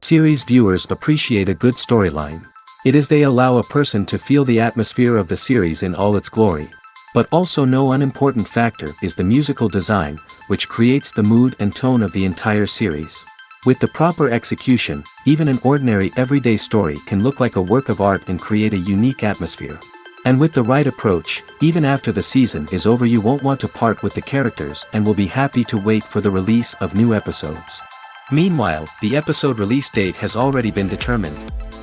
Series viewers appreciate a good storyline. It is they allow a person to feel the atmosphere of the series in all its glory. But also no unimportant factor is the musical design, which creates the mood and tone of the entire series. With the proper execution, even an ordinary everyday story can look like a work of art and create a unique atmosphere. And with the right approach, even after the season is over you won't want to part with the characters and will be happy to wait for the release of new episodes. Meanwhile, the episode release date has already been determined.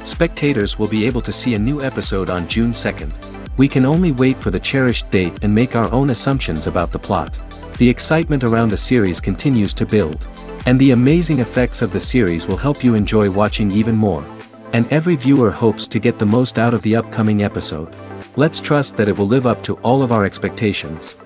Spectators will be able to see a new episode on June 2nd. We can only wait for the cherished date and make our own assumptions about the plot. The excitement around the series continues to build. And the amazing effects of the series will help you enjoy watching even more. And every viewer hopes to get the most out of the upcoming episode. Let's trust that it will live up to all of our expectations.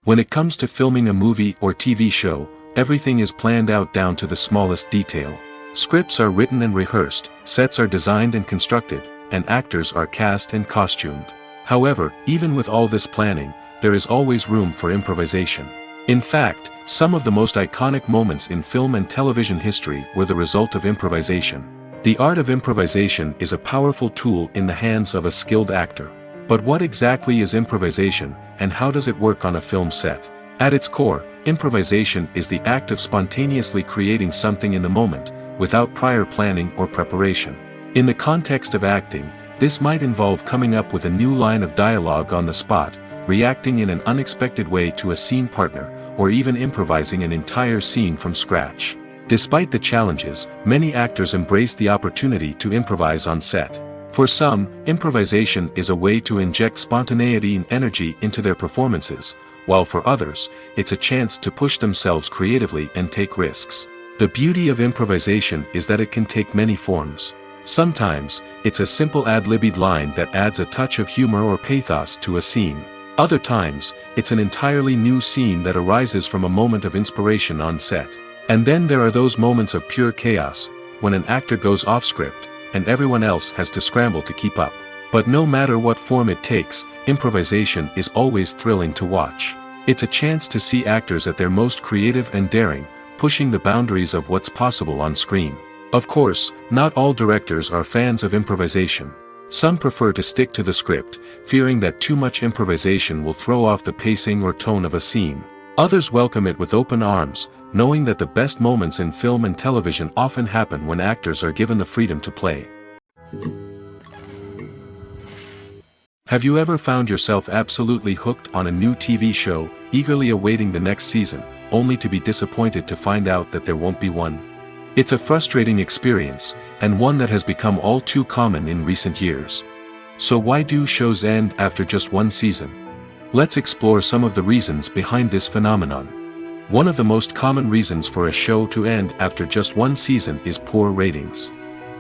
When it comes to filming a movie or TV show, everything is planned out down to the smallest detail. Scripts are written and rehearsed, sets are designed and constructed, and actors are cast and costumed. However, even with all this planning, there is always room for improvisation. In fact, some of the most iconic moments in film and television history were the result of improvisation. The art of improvisation is a powerful tool in the hands of a skilled actor. But what exactly is improvisation, and how does it work on a film set? At its core, improvisation is the act of spontaneously creating something in the moment, without prior planning or preparation. In the context of acting, this might involve coming up with a new line of dialogue on the spot, reacting in an unexpected way to a scene partner, or even improvising an entire scene from scratch. Despite the challenges, many actors embrace the opportunity to improvise on set. For some, improvisation is a way to inject spontaneity and energy into their performances, while for others, it's a chance to push themselves creatively and take risks. The beauty of improvisation is that it can take many forms. Sometimes, it's a simple ad-libbed line that adds a touch of humor or pathos to a scene. Other times, it's an entirely new scene that arises from a moment of inspiration on set. And then there are those moments of pure chaos, when an actor goes off script, and everyone else has to scramble to keep up. But no matter what form it takes, improvisation is always thrilling to watch. It's a chance to see actors at their most creative and daring, pushing the boundaries of what's possible on screen. Of course, not all directors are fans of improvisation. Some prefer to stick to the script, fearing that too much improvisation will throw off the pacing or tone of a scene. Others welcome it with open arms, knowing that the best moments in film and television often happen when actors are given the freedom to play. Have you ever found yourself absolutely hooked on a new TV show, eagerly awaiting the next season, only to be disappointed to find out that there won't be one? It's a frustrating experience, and one that has become all too common in recent years. So why do shows end after just one season? Let's explore some of the reasons behind this phenomenon. One of the most common reasons for a show to end after just one season is poor ratings.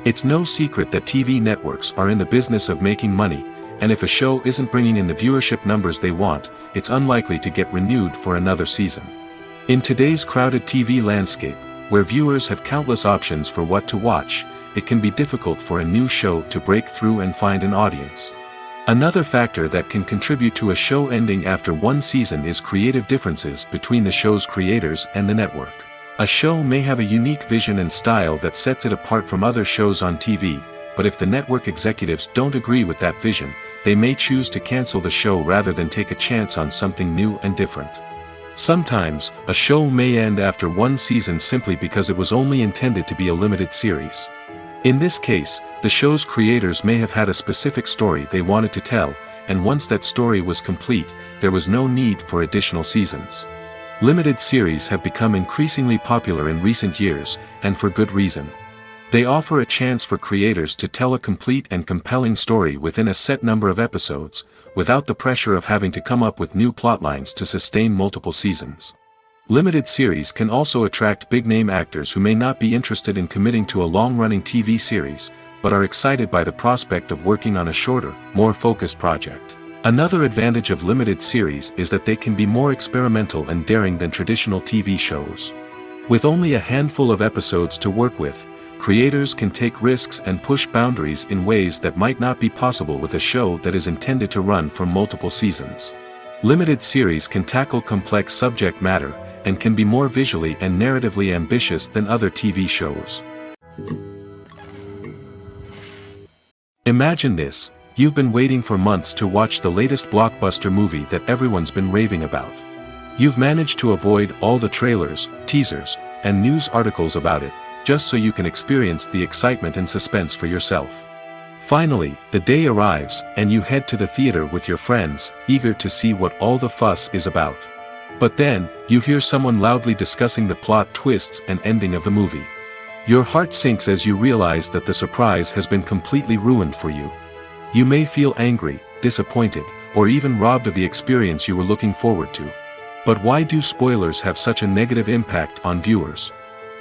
It's no secret that TV networks are in the business of making money, and if a show isn't bringing in the viewership numbers they want, it's unlikely to get renewed for another season. In today's crowded TV landscape, where viewers have countless options for what to watch, it can be difficult for a new show to break through and find an audience. Another factor that can contribute to a show ending after one season is creative differences between the show's creators and the network. A show may have a unique vision and style that sets it apart from other shows on TV, but if the network executives don't agree with that vision, they may choose to cancel the show rather than take a chance on something new and different. Sometimes, a show may end after one season simply because it was only intended to be a limited series. In this case, the show's creators may have had a specific story they wanted to tell, and once that story was complete, there was no need for additional seasons. Limited series have become increasingly popular in recent years, and for good reason. They offer a chance for creators to tell a complete and compelling story within a set number of episodes, without the pressure of having to come up with new plotlines to sustain multiple seasons. Limited series can also attract big-name actors who may not be interested in committing to a long-running TV series, but are excited by the prospect of working on a shorter, more focused project. Another advantage of limited series is that they can be more experimental and daring than traditional TV shows. With only a handful of episodes to work with, creators can take risks and push boundaries in ways that might not be possible with a show that is intended to run for multiple seasons. Limited series can tackle complex subject matter, and can be more visually and narratively ambitious than other TV shows. Imagine this: you've been waiting for months to watch the latest blockbuster movie that everyone's been raving about. You've managed to avoid all the trailers, teasers, and news articles about it, just so you can experience the excitement and suspense for yourself. Finally, the day arrives, and you head to the theater with your friends, eager to see what all the fuss is about. But then, you hear someone loudly discussing the plot twists and ending of the movie. Your heart sinks as you realize that the surprise has been completely ruined for you. You may feel angry, disappointed, or even robbed of the experience you were looking forward to. But why do spoilers have such a negative impact on viewers?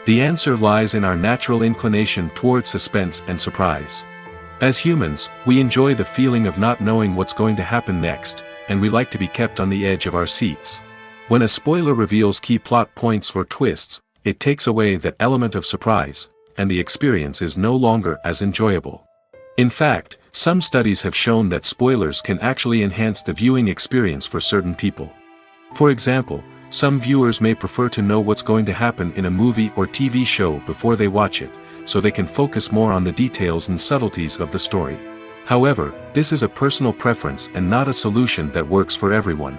The answer lies in our natural inclination towards suspense and surprise. As humans, we enjoy the feeling of not knowing what's going to happen next, and we like to be kept on the edge of our seats. When a spoiler reveals key plot points or twists, it takes away that element of surprise, and the experience is no longer as enjoyable. In fact, some studies have shown that spoilers can actually enhance the viewing experience for certain people. For example, some viewers may prefer to know what's going to happen in a movie or TV show before they watch it, so they can focus more on the details and subtleties of the story. However, this is a personal preference and not a solution that works for everyone.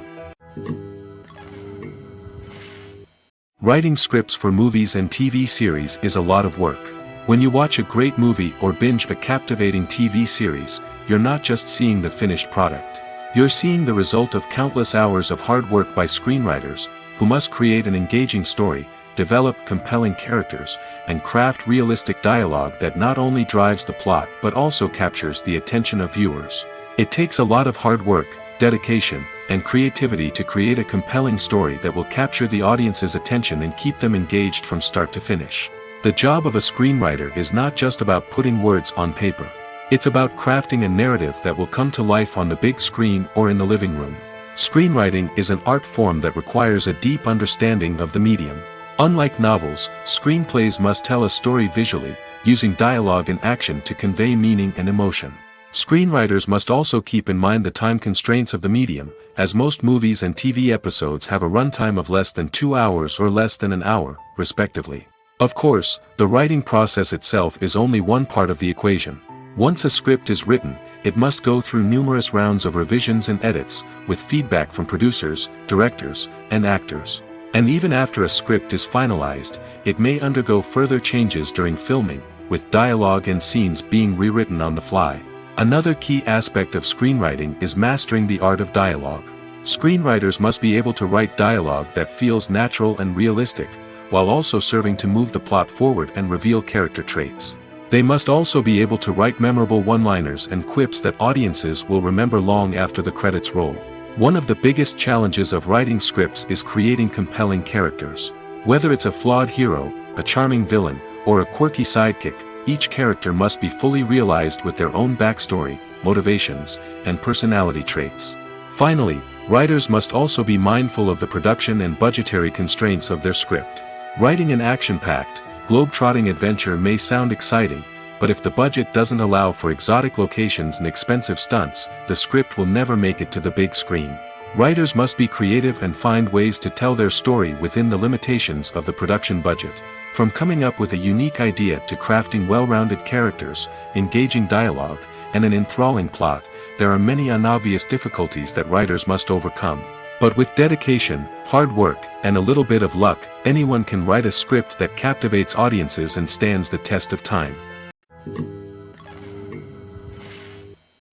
Writing scripts for movies and TV series is a lot of work. When you watch a great movie or binge a captivating TV series, you're not just seeing the finished product. You're seeing the result of countless hours of hard work by screenwriters, who must create an engaging story, develop compelling characters, and craft realistic dialogue that not only drives the plot but also captures the attention of viewers. It takes a lot of hard work, dedication, and creativity to create a compelling story that will capture the audience's attention and keep them engaged from start to finish. The job of a screenwriter is not just about putting words on paper. It's about crafting a narrative that will come to life on the big screen or in the living room. Screenwriting is an art form that requires a deep understanding of the medium. Unlike novels, screenplays must tell a story visually, using dialogue and action to convey meaning and emotion. Screenwriters must also keep in mind the time constraints of the medium, as most movies and TV episodes have a runtime of less than 2 hours or less than an hour, respectively. Of course, the writing process itself is only one part of the equation. Once a script is written, it must go through numerous rounds of revisions and edits, with feedback from producers, directors, and actors. And even after a script is finalized, it may undergo further changes during filming, with dialogue and scenes being rewritten on the fly. Another key aspect of screenwriting is mastering the art of dialogue. Screenwriters must be able to write dialogue that feels natural and realistic, while also serving to move the plot forward and reveal character traits. They must also be able to write memorable one-liners and quips that audiences will remember long after the credits roll. One of the biggest challenges of writing scripts is creating compelling characters. Whether it's a flawed hero, a charming villain, or a quirky sidekick, each character must be fully realized with their own backstory, motivations, and personality traits. Finally, writers must also be mindful of the production and budgetary constraints of their script. Writing an action-packed, globe-trotting adventure may sound exciting, but if the budget doesn't allow for exotic locations and expensive stunts, the script will never make it to the big screen. Writers must be creative and find ways to tell their story within the limitations of the production budget. From coming up with a unique idea to crafting well-rounded characters, engaging dialogue, and an enthralling plot, there are many unobvious difficulties that writers must overcome. But with dedication, hard work, and a little bit of luck, anyone can write a script that captivates audiences and stands the test of time.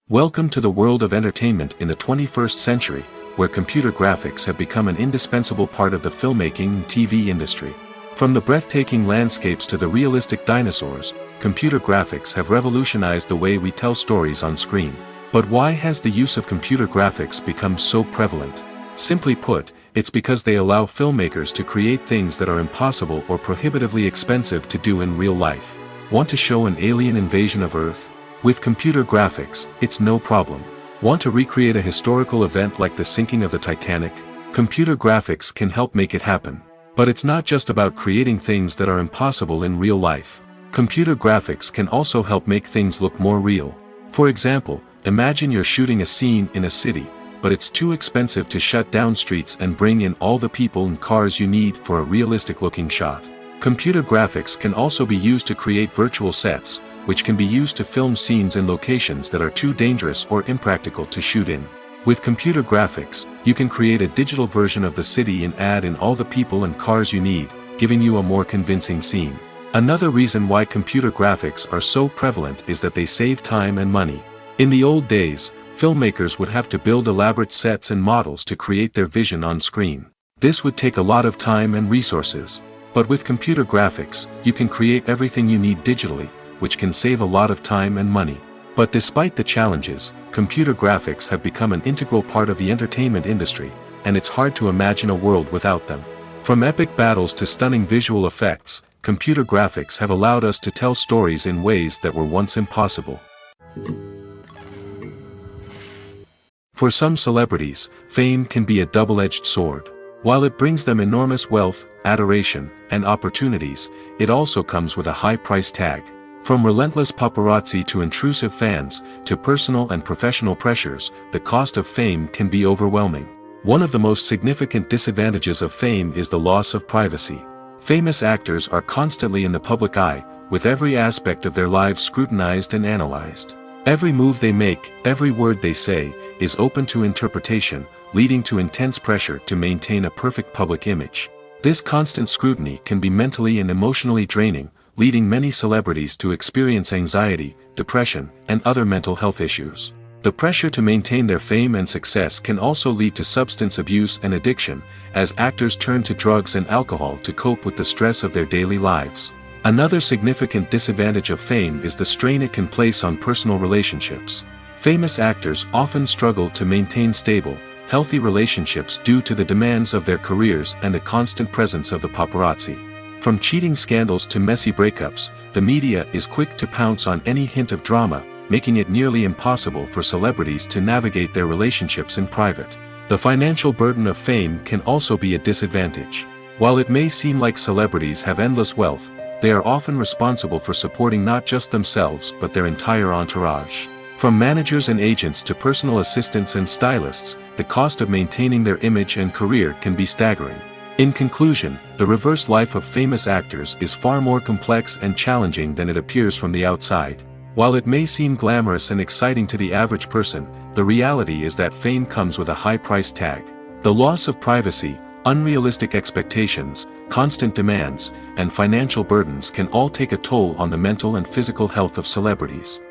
Welcome to the world of entertainment in the 21st century, where computer graphics have become an indispensable part of the filmmaking and TV industry. From the breathtaking landscapes to the realistic dinosaurs, computer graphics have revolutionized the way we tell stories on screen. But why has the use of computer graphics become so prevalent? Simply put, it's because they allow filmmakers to create things that are impossible or prohibitively expensive to do in real life. Want to show an alien invasion of Earth? With computer graphics, it's no problem. Want to recreate a historical event like the sinking of the Titanic? Computer graphics can help make it happen. But it's not just about creating things that are impossible in real life. Computer graphics can also help make things look more real. For example, imagine you're shooting a scene in a city, but it's too expensive to shut down streets and bring in all the people and cars you need for a realistic-looking shot. Computer graphics can also be used to create virtual sets, which can be used to film scenes in locations that are too dangerous or impractical to shoot in. With computer graphics, you can create a digital version of the city and add in all the people and cars you need, giving you a more convincing scene. Another reason why computer graphics are so prevalent is that they save time and money. In the old days, filmmakers would have to build elaborate sets and models to create their vision on screen. This would take a lot of time and resources. But with computer graphics, you can create everything you need digitally, which can save a lot of time and money. But despite the challenges, computer graphics have become an integral part of the entertainment industry, and it's hard to imagine a world without them. From epic battles to stunning visual effects, computer graphics have allowed us to tell stories in ways that were once impossible. For some celebrities, fame can be a double-edged sword. While it brings them enormous wealth, adoration, and opportunities, it also comes with a high price tag. From relentless paparazzi to intrusive fans, to personal and professional pressures, the cost of fame can be overwhelming. One of the most significant disadvantages of fame is the loss of privacy. Famous actors are constantly in the public eye, with every aspect of their lives scrutinized and analyzed. Every move they make, every word they say, is open to interpretation, leading to intense pressure to maintain a perfect public image. This constant scrutiny can be mentally and emotionally draining, leading many celebrities to experience anxiety, depression, and other mental health issues. The pressure to maintain their fame and success can also lead to substance abuse and addiction, as actors turn to drugs and alcohol to cope with the stress of their daily lives. Another significant disadvantage of fame is the strain it can place on personal relationships. Famous actors often struggle to maintain stable, healthy relationships due to the demands of their careers and the constant presence of the paparazzi. From cheating scandals to messy breakups, the media is quick to pounce on any hint of drama, making it nearly impossible for celebrities to navigate their relationships in private. The financial burden of fame can also be a disadvantage. While it may seem like celebrities have endless wealth, they are often responsible for supporting not just themselves but their entire entourage. From managers and agents to personal assistants and stylists, the cost of maintaining their image and career can be staggering. In conclusion, the reverse life of famous actors is far more complex and challenging than it appears from the outside. While it may seem glamorous and exciting to the average person, the reality is that fame comes with a high price tag. The loss of privacy, unrealistic expectations, constant demands, and financial burdens can all take a toll on the mental and physical health of celebrities.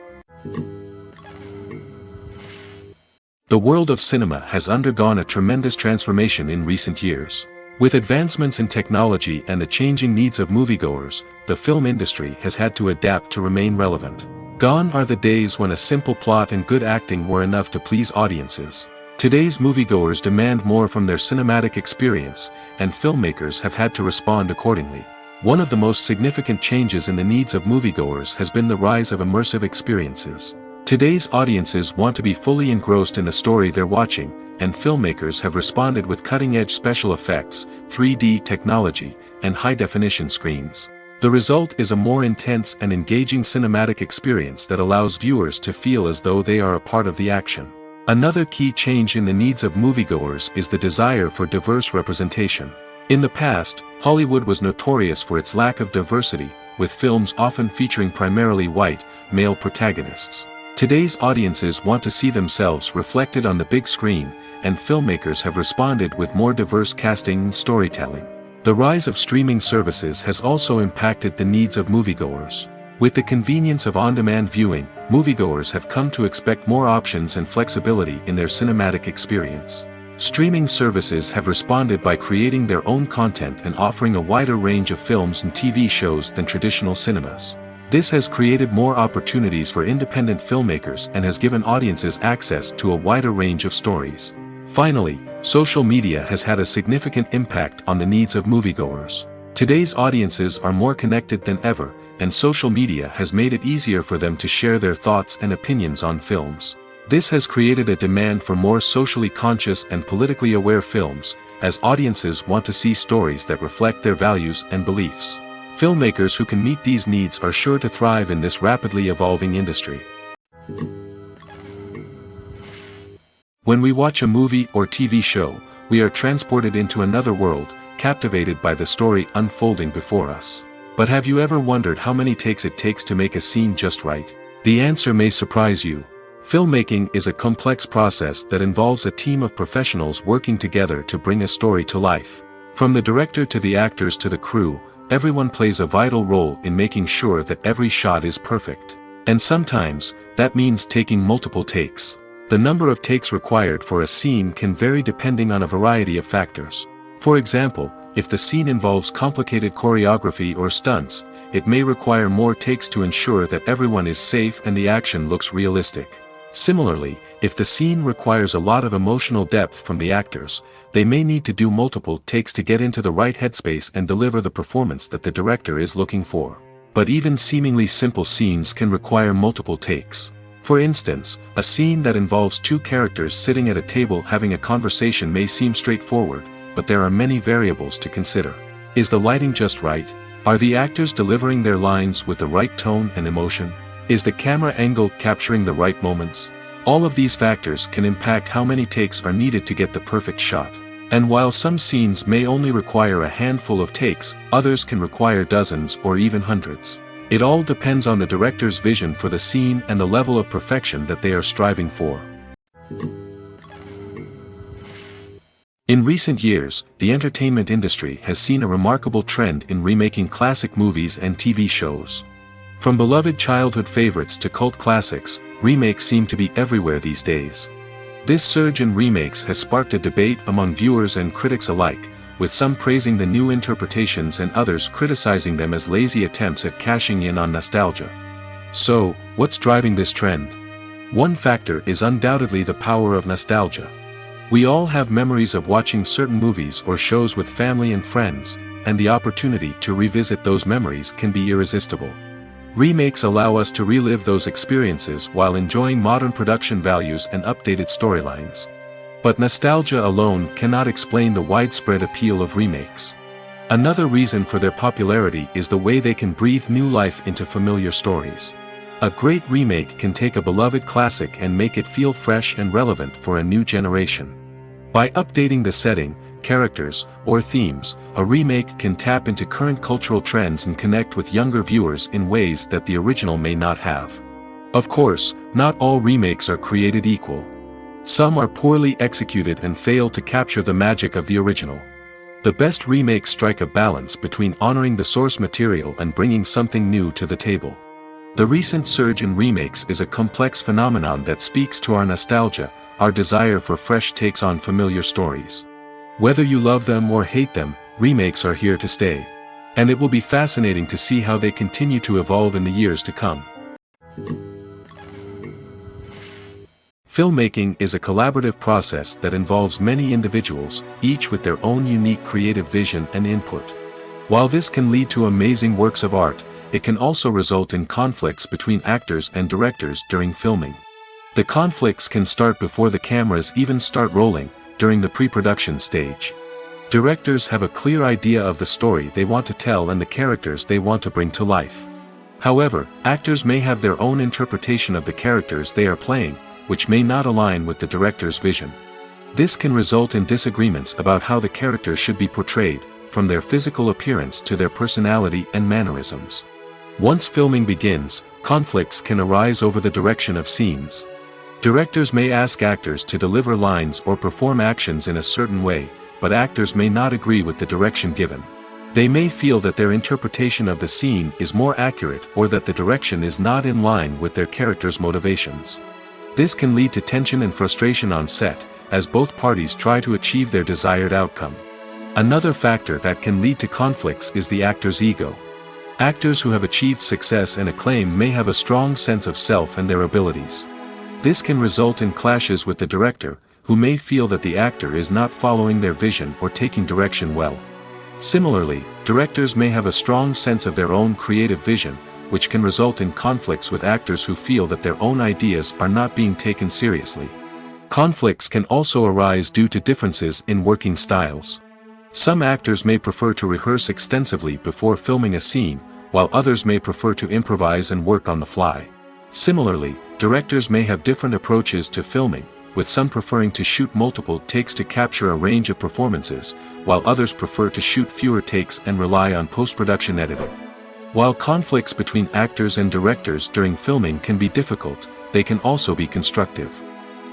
The world of cinema has undergone a tremendous transformation in recent years. With advancements in technology and the changing needs of moviegoers, the film industry has had to adapt to remain relevant. Gone are the days when a simple plot and good acting were enough to please audiences. Today's moviegoers demand more from their cinematic experience, and filmmakers have had to respond accordingly. One of the most significant changes in the needs of moviegoers has been the rise of immersive experiences. Today's audiences want to be fully engrossed in the story they're watching, and filmmakers have responded with cutting-edge special effects, 3D technology, and high-definition screens. The result is a more intense and engaging cinematic experience that allows viewers to feel as though they are a part of the action. Another key change in the needs of moviegoers is the desire for diverse representation. In the past, Hollywood was notorious for its lack of diversity, with films often featuring primarily white, male protagonists. Today's audiences want to see themselves reflected on the big screen, and filmmakers have responded with more diverse casting and storytelling. The rise of streaming services has also impacted the needs of moviegoers. With the convenience of on-demand viewing, moviegoers have come to expect more options and flexibility in their cinematic experience. Streaming services have responded by creating their own content and offering a wider range of films and TV shows than traditional cinemas. This has created more opportunities for independent filmmakers and has given audiences access to a wider range of stories. Finally, social media has had a significant impact on the needs of moviegoers. Today's audiences are more connected than ever, and social media has made it easier for them to share their thoughts and opinions on films. This has created a demand for more socially conscious and politically aware films, as audiences want to see stories that reflect their values and beliefs. Filmmakers who can meet these needs are sure to thrive in this rapidly evolving industry. When we watch a movie or TV show, we are transported into another world, captivated by the story unfolding before us. But have you ever wondered how many takes it takes to make a scene just right? The answer may surprise you. Filmmaking is a complex process that involves a team of professionals working together to bring a story to life. From the director to the actors to the crew, everyone plays a vital role in making sure that every shot is perfect. And sometimes, that means taking multiple takes. The number of takes required for a scene can vary depending on a variety of factors. For example, if the scene involves complicated choreography or stunts, it may require more takes to ensure that everyone is safe and the action looks realistic. Similarly, if the scene requires a lot of emotional depth from the actors, they may need to do multiple takes to get into the right headspace and deliver the performance that the director is looking for. But even seemingly simple scenes can require multiple takes. For instance, a scene that involves two characters sitting at a table having a conversation may seem straightforward, but there are many variables to consider. Is the lighting just right? Are the actors delivering their lines with the right tone and emotion? Is the camera angle capturing the right moments? All of these factors can impact how many takes are needed to get the perfect shot. And while some scenes may only require a handful of takes, others can require dozens or even hundreds. It all depends on the director's vision for the scene and the level of perfection that they are striving for. In recent years, the entertainment industry has seen a remarkable trend in remaking classic movies and TV shows. From beloved childhood favorites to cult classics, remakes seem to be everywhere these days. This surge in remakes has sparked a debate among viewers and critics alike, with some praising the new interpretations and others criticizing them as lazy attempts at cashing in on nostalgia. So, what's driving this trend? One factor is undoubtedly the power of nostalgia. We all have memories of watching certain movies or shows with family and friends, and the opportunity to revisit those memories can be irresistible. Remakes allow us to relive those experiences while enjoying modern production values and updated storylines. But nostalgia alone cannot explain the widespread appeal of remakes. Another reason for their popularity is the way they can breathe new life into familiar stories. A great remake can take a beloved classic and make it feel fresh and relevant for a new generation. By updating the setting, characters, or themes, a remake can tap into current cultural trends and connect with younger viewers in ways that the original may not have. Of course, not all remakes are created equal. Some are poorly executed and fail to capture the magic of the original. The best remakes strike a balance between honoring the source material and bringing something new to the table. The recent surge in remakes is a complex phenomenon that speaks to our nostalgia, our desire for fresh takes on familiar stories. Whether you love them or hate them, remakes are here to stay. And it will be fascinating to see how they continue to evolve in the years to come. Filmmaking is a collaborative process that involves many individuals, each with their own unique creative vision and input. While this can lead to amazing works of art, it can also result in conflicts between actors and directors during filming. The conflicts can start before the cameras even start rolling, during the pre-production stage. Directors have a clear idea of the story they want to tell and the characters they want to bring to life. However, actors may have their own interpretation of the characters they are playing, which may not align with the director's vision. This can result in disagreements about how the characters should be portrayed, from their physical appearance to their personality and mannerisms. Once filming begins, conflicts can arise over the direction of scenes. Directors may ask actors to deliver lines or perform actions in a certain way, but actors may not agree with the direction given. They may feel that their interpretation of the scene is more accurate or that the direction is not in line with their character's motivations. This can lead to tension and frustration on set, as both parties try to achieve their desired outcome. Another factor that can lead to conflicts is the actor's ego. Actors who have achieved success and acclaim may have a strong sense of self and their abilities. This can result in clashes with the director, who may feel that the actor is not following their vision or taking direction well. Similarly, directors may have a strong sense of their own creative vision, which can result in conflicts with actors who feel that their own ideas are not being taken seriously. Conflicts can also arise due to differences in working styles. Some actors may prefer to rehearse extensively before filming a scene, while others may prefer to improvise and work on the fly. Similarly, directors may have different approaches to filming, with some preferring to shoot multiple takes to capture a range of performances, while others prefer to shoot fewer takes and rely on post-production editing. While conflicts between actors and directors during filming can be difficult, they can also be constructive.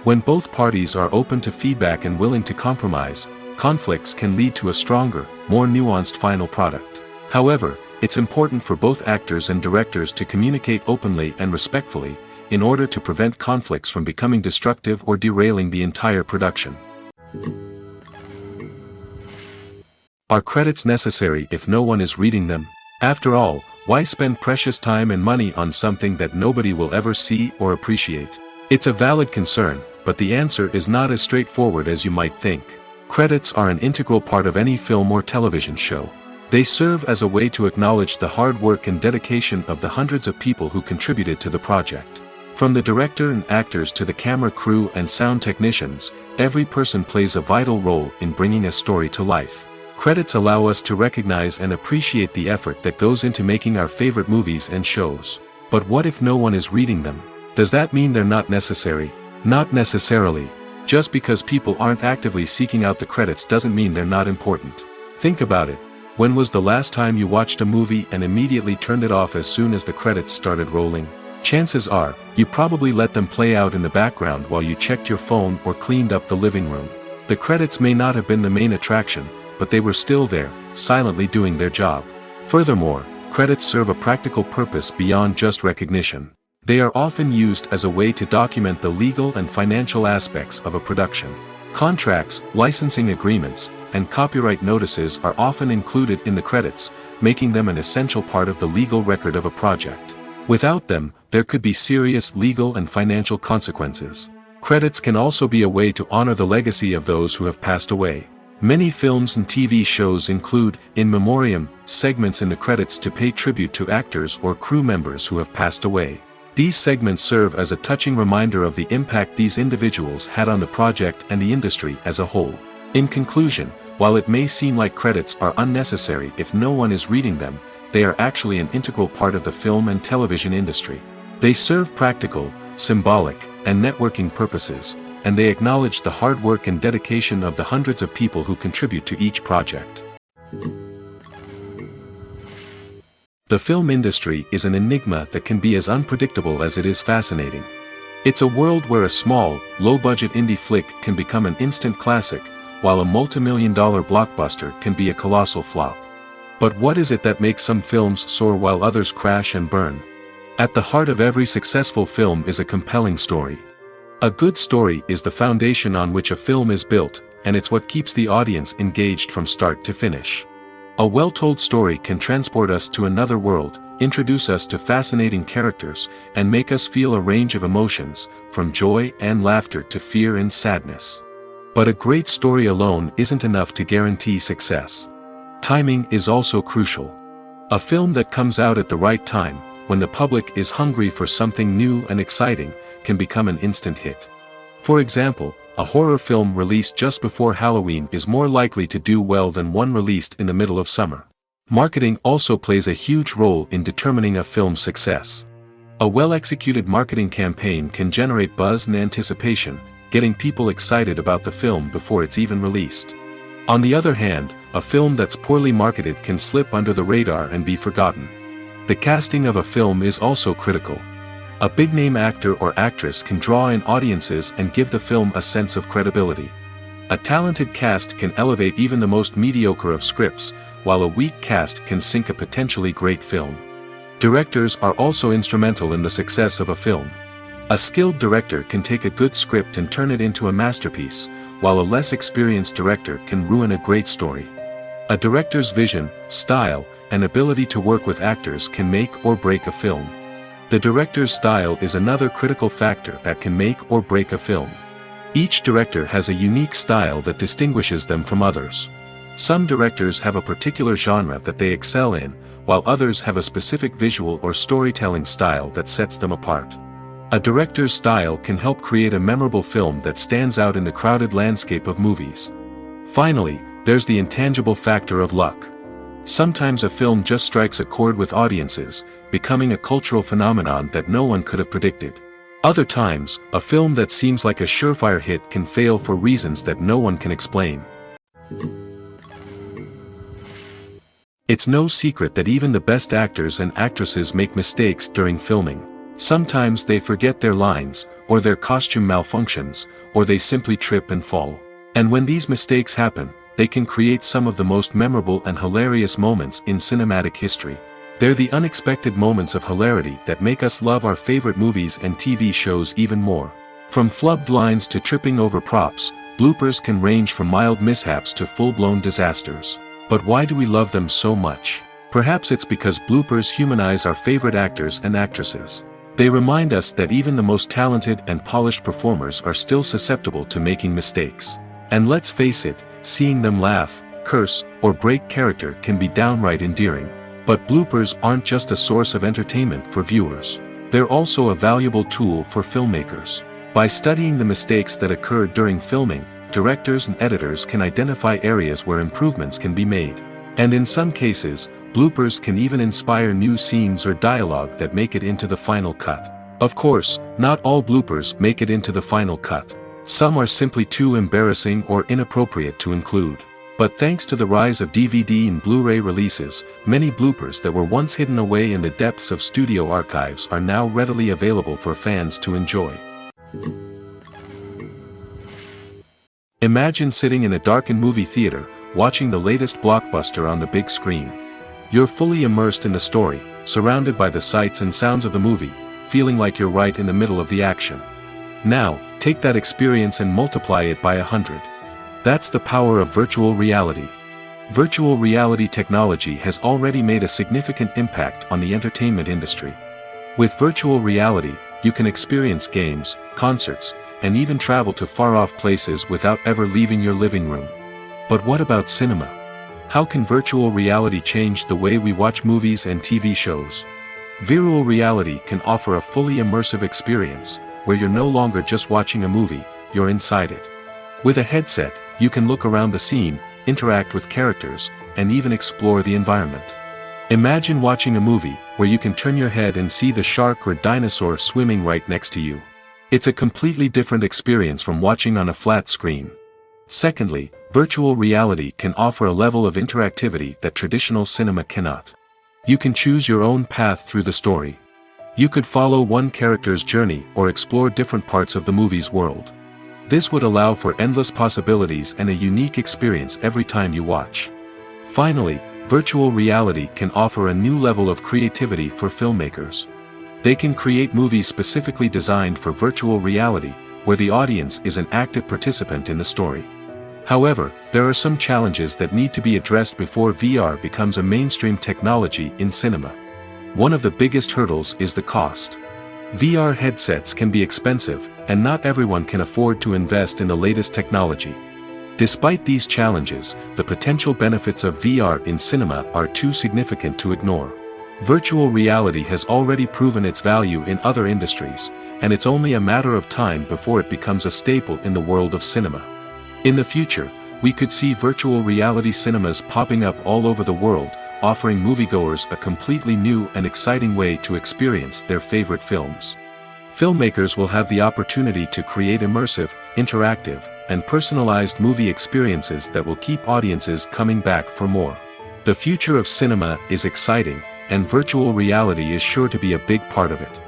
When both parties are open to feedback and willing to compromise, conflicts can lead to a stronger, more nuanced final product. However, it's important for both actors and directors to communicate openly and respectfully, in order to prevent conflicts from becoming destructive or derailing the entire production. Are credits necessary if no one is reading them? After all, why spend precious time and money on something that nobody will ever see or appreciate? It's a valid concern, but the answer is not as straightforward as you might think. Credits are an integral part of any film or television show. They serve as a way to acknowledge the hard work and dedication of the hundreds of people who contributed to the project. From the director and actors to the camera crew and sound technicians, every person plays a vital role in bringing a story to life. Credits allow us to recognize and appreciate the effort that goes into making our favorite movies and shows. But what if no one is reading them? Does that mean they're not necessary? Not necessarily. Just because people aren't actively seeking out the credits doesn't mean they're not important. Think about it. When was the last time you watched a movie and immediately turned it off as soon as the credits started rolling? Chances are, you probably let them play out in the background while you checked your phone or cleaned up the living room. The credits may not have been the main attraction, but they were still there, silently doing their job. Furthermore, credits serve a practical purpose beyond just recognition. They are often used as a way to document the legal and financial aspects of a production. Contracts, licensing agreements, and copyright notices are often included in the credits, making them an essential part of the legal record of a project. Without them, there could be serious legal and financial consequences. Credits can also be a way to honor the legacy of those who have passed away. Many films and TV shows include, in memoriam, segments in the credits to pay tribute to actors or crew members who have passed away. These segments serve as a touching reminder of the impact these individuals had on the project and the industry as a whole. In conclusion, while it may seem like credits are unnecessary if no one is reading them, they are actually an integral part of the film and television industry. They serve practical, symbolic, and networking purposes, and they acknowledge the hard work and dedication of the hundreds of people who contribute to each project. The film industry is an enigma that can be as unpredictable as it is fascinating. It's a world where a small, low-budget indie flick can become an instant classic, while a multi-million-dollar blockbuster can be a colossal flop. But what is it that makes some films soar while others crash and burn? At the heart of every successful film is a compelling story. A good story is the foundation on which a film is built, and it's what keeps the audience engaged from start to finish. A well-told story can transport us to another world, introduce us to fascinating characters, and make us feel a range of emotions, from joy and laughter to fear and sadness. But a great story alone isn't enough to guarantee success. Timing is also crucial. A film that comes out at the right time, when the public is hungry for something new and exciting, can become an instant hit. For example, a horror film released just before Halloween is more likely to do well than one released in the middle of summer. Marketing also plays a huge role in determining a film's success. A well-executed marketing campaign can generate buzz and anticipation, getting people excited about the film before it's even released. On the other hand, a film that's poorly marketed can slip under the radar and be forgotten. The casting of a film is also critical. A big-name actor or actress can draw in audiences and give the film a sense of credibility. A talented cast can elevate even the most mediocre of scripts, while a weak cast can sink a potentially great film. Directors are also instrumental in the success of a film. A skilled director can take a good script and turn it into a masterpiece, while a less experienced director can ruin a great story. A director's vision, style, and ability to work with actors can make or break a film. The director's style is another critical factor that can make or break a film. Each director has a unique style that distinguishes them from others. Some directors have a particular genre that they excel in, while others have a specific visual or storytelling style that sets them apart. A director's style can help create a memorable film that stands out in the crowded landscape of movies. Finally, there's the intangible factor of luck. Sometimes a film just strikes a chord with audiences, becoming a cultural phenomenon that no one could have predicted. Other times, a film that seems like a surefire hit can fail for reasons that no one can explain. It's no secret that even the best actors and actresses make mistakes during filming. Sometimes they forget their lines, or their costume malfunctions, or they simply trip and fall. And when these mistakes happen, they can create some of the most memorable and hilarious moments in cinematic history. They're the unexpected moments of hilarity that make us love our favorite movies and TV shows even more. From flubbed lines to tripping over props, bloopers can range from mild mishaps to full-blown disasters. But why do we love them so much? Perhaps it's because bloopers humanize our favorite actors and actresses. They remind us that even the most talented and polished performers are still susceptible to making mistakes. And let's face it, seeing them laugh, curse, or break character can be downright endearing. But bloopers aren't just a source of entertainment for viewers. They're also a valuable tool for filmmakers. By studying the mistakes that occur during filming, directors and editors can identify areas where improvements can be made. And in some cases, bloopers can even inspire new scenes or dialogue that make it into the final cut. Of course, not all bloopers make it into the final cut. Some are simply too embarrassing or inappropriate to include. But thanks to the rise of DVD and Blu-ray releases, many bloopers that were once hidden away in the depths of studio archives are now readily available for fans to enjoy. Imagine sitting in a darkened movie theater, watching the latest blockbuster on the big screen. You're fully immersed in the story, surrounded by the sights and sounds of the movie, feeling like you're right in the middle of the action. Now, take that experience and multiply it by 100. That's the power of virtual reality. Virtual reality technology has already made a significant impact on the entertainment industry. With virtual reality, you can experience games, concerts, and even travel to far-off places without ever leaving your living room. But what about cinema? How can virtual reality change the way we watch movies and TV shows? Virtual reality can offer a fully immersive experience, where you're no longer just watching a movie, you're inside it. With a headset, you can look around the scene, interact with characters, and even explore the environment. Imagine watching a movie where you can turn your head and see the shark or dinosaur swimming right next to you. It's a completely different experience from watching on a flat screen. Secondly, virtual reality can offer a level of interactivity that traditional cinema cannot. You can choose your own path through the story. You could follow one character's journey or explore different parts of the movie's world. This would allow for endless possibilities and a unique experience every time you watch. Finally, virtual reality can offer a new level of creativity for filmmakers. They can create movies specifically designed for virtual reality, where the audience is an active participant in the story. However, there are some challenges that need to be addressed before VR becomes a mainstream technology in cinema. One of the biggest hurdles is the cost. VR headsets can be expensive, and not everyone can afford to invest in the latest technology. Despite these challenges, the potential benefits of VR in cinema are too significant to ignore. Virtual reality has already proven its value in other industries, and it's only a matter of time before it becomes a staple in the world of cinema. In the future, we could see virtual reality cinemas popping up all over the world, offering moviegoers a completely new and exciting way to experience their favorite films. Filmmakers will have the opportunity to create immersive, interactive, and personalized movie experiences that will keep audiences coming back for more. The future of cinema is exciting, and virtual reality is sure to be a big part of it.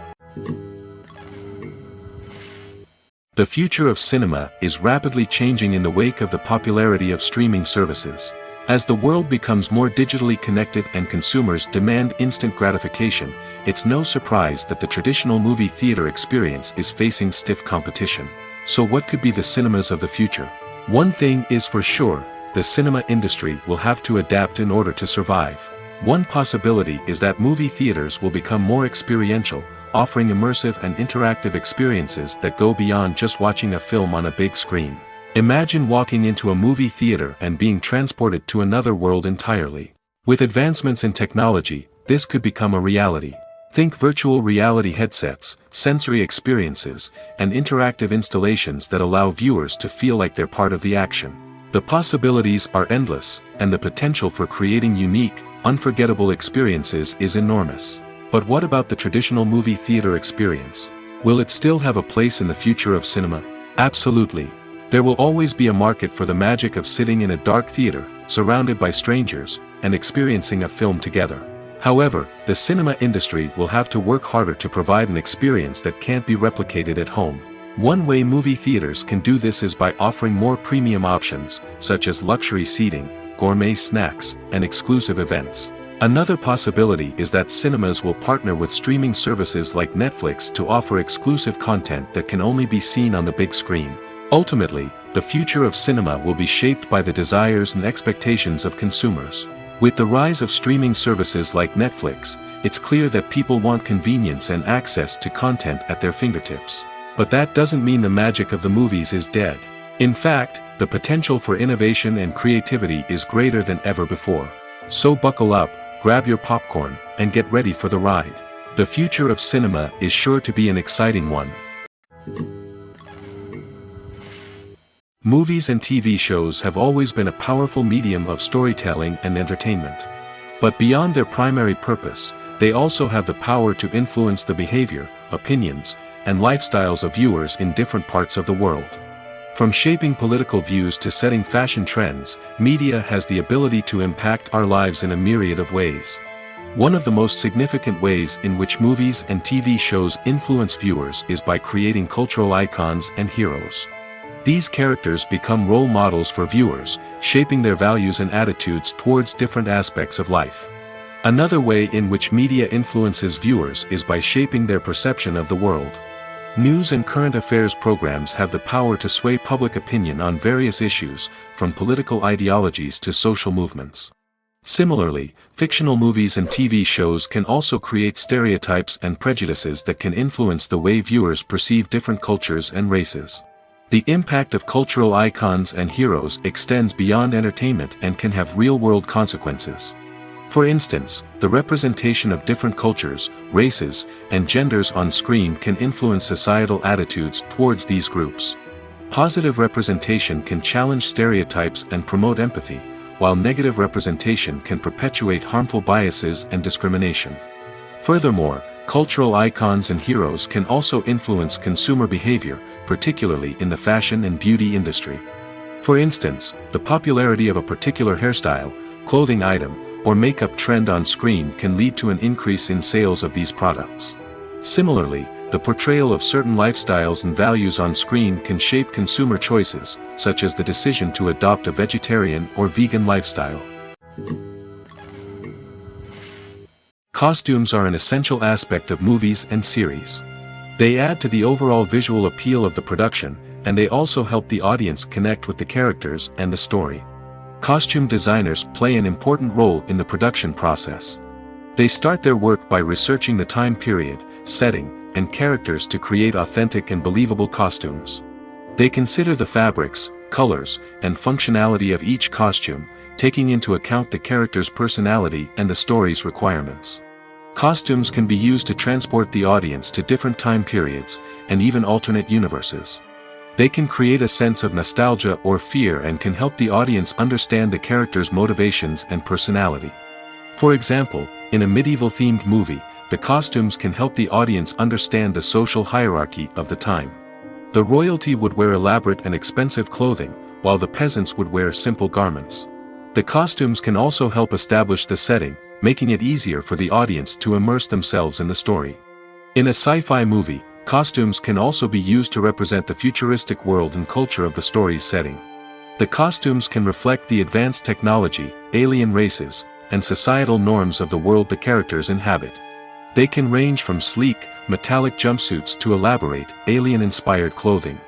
The future of cinema is rapidly changing in the wake of the popularity of streaming services. As the world becomes more digitally connected and consumers demand instant gratification, it's no surprise that the traditional movie theater experience is facing stiff competition. So what could be the cinemas of the future? One thing is for sure, the cinema industry will have to adapt in order to survive. One possibility is that movie theaters will become more experiential, offering immersive and interactive experiences that go beyond just watching a film on a big screen. Imagine walking into a movie theater and being transported to another world entirely. With advancements in technology, this could become a reality. Think virtual reality headsets, sensory experiences, and interactive installations that allow viewers to feel like they're part of the action. The possibilities are endless, and the potential for creating unique, unforgettable experiences is enormous. But what about the traditional movie theater experience? Will it still have a place in the future of cinema? Absolutely. There will always be a market for the magic of sitting in a dark theater, surrounded by strangers, and experiencing a film together. However, the cinema industry will have to work harder to provide an experience that can't be replicated at home. One way movie theaters can do this is by offering more premium options, such as luxury seating, gourmet snacks, and exclusive events. Another possibility is that cinemas will partner with streaming services like Netflix to offer exclusive content that can only be seen on the big screen. Ultimately, the future of cinema will be shaped by the desires and expectations of consumers. With the rise of streaming services like Netflix, it's clear that people want convenience and access to content at their fingertips. But that doesn't mean the magic of the movies is dead. In fact, the potential for innovation and creativity is greater than ever before. So buckle up, grab your popcorn, and get ready for the ride. The future of cinema is sure to be an exciting one. Movies and TV shows have always been a powerful medium of storytelling and entertainment. But beyond their primary purpose, they also have the power to influence the behavior, opinions, and lifestyles of viewers in different parts of the world. From shaping political views to setting fashion trends, media has the ability to impact our lives in a myriad of ways. One of the most significant ways in which movies and TV shows influence viewers is by creating cultural icons and heroes. These characters become role models for viewers, shaping their values and attitudes towards different aspects of life. Another way in which media influences viewers is by shaping their perception of the world. News and current affairs programs have the power to sway public opinion on various issues, from political ideologies to social movements. Similarly, fictional movies and TV shows can also create stereotypes and prejudices that can influence the way viewers perceive different cultures and races. The impact of cultural icons and heroes extends beyond entertainment and can have real-world consequences. For instance, the representation of different cultures, races, and genders on screen can influence societal attitudes towards these groups. Positive representation can challenge stereotypes and promote empathy, while negative representation can perpetuate harmful biases and discrimination. Furthermore, cultural icons and heroes can also influence consumer behavior, particularly in the fashion and beauty industry. For instance, the popularity of a particular hairstyle, clothing item, or makeup trend on screen can lead to an increase in sales of these products. Similarly, the portrayal of certain lifestyles and values on screen can shape consumer choices, such as the decision to adopt a vegetarian or vegan lifestyle. Costumes are an essential aspect of movies and series. They add to the overall visual appeal of the production, and they also help the audience connect with the characters and the story. Costume designers play an important role in the production process. They start their work by researching the time period, setting, and characters to create authentic and believable costumes. They consider the fabrics, colors, and functionality of each costume, taking into account the character's personality and the story's requirements. Costumes can be used to transport the audience to different time periods, and even alternate universes. They can create a sense of nostalgia or fear and can help the audience understand the character's motivations and personality. For example, in a medieval-themed movie, the costumes can help the audience understand the social hierarchy of the time. The royalty would wear elaborate and expensive clothing, while the peasants would wear simple garments. The costumes can also help establish the setting, making it easier for the audience to immerse themselves in the story. In a sci-fi movie, costumes can also be used to represent the futuristic world and culture of the story's setting. The costumes can reflect the advanced technology, alien races, and societal norms of the world the characters inhabit. They can range from sleek, metallic jumpsuits to elaborate, alien-inspired clothing.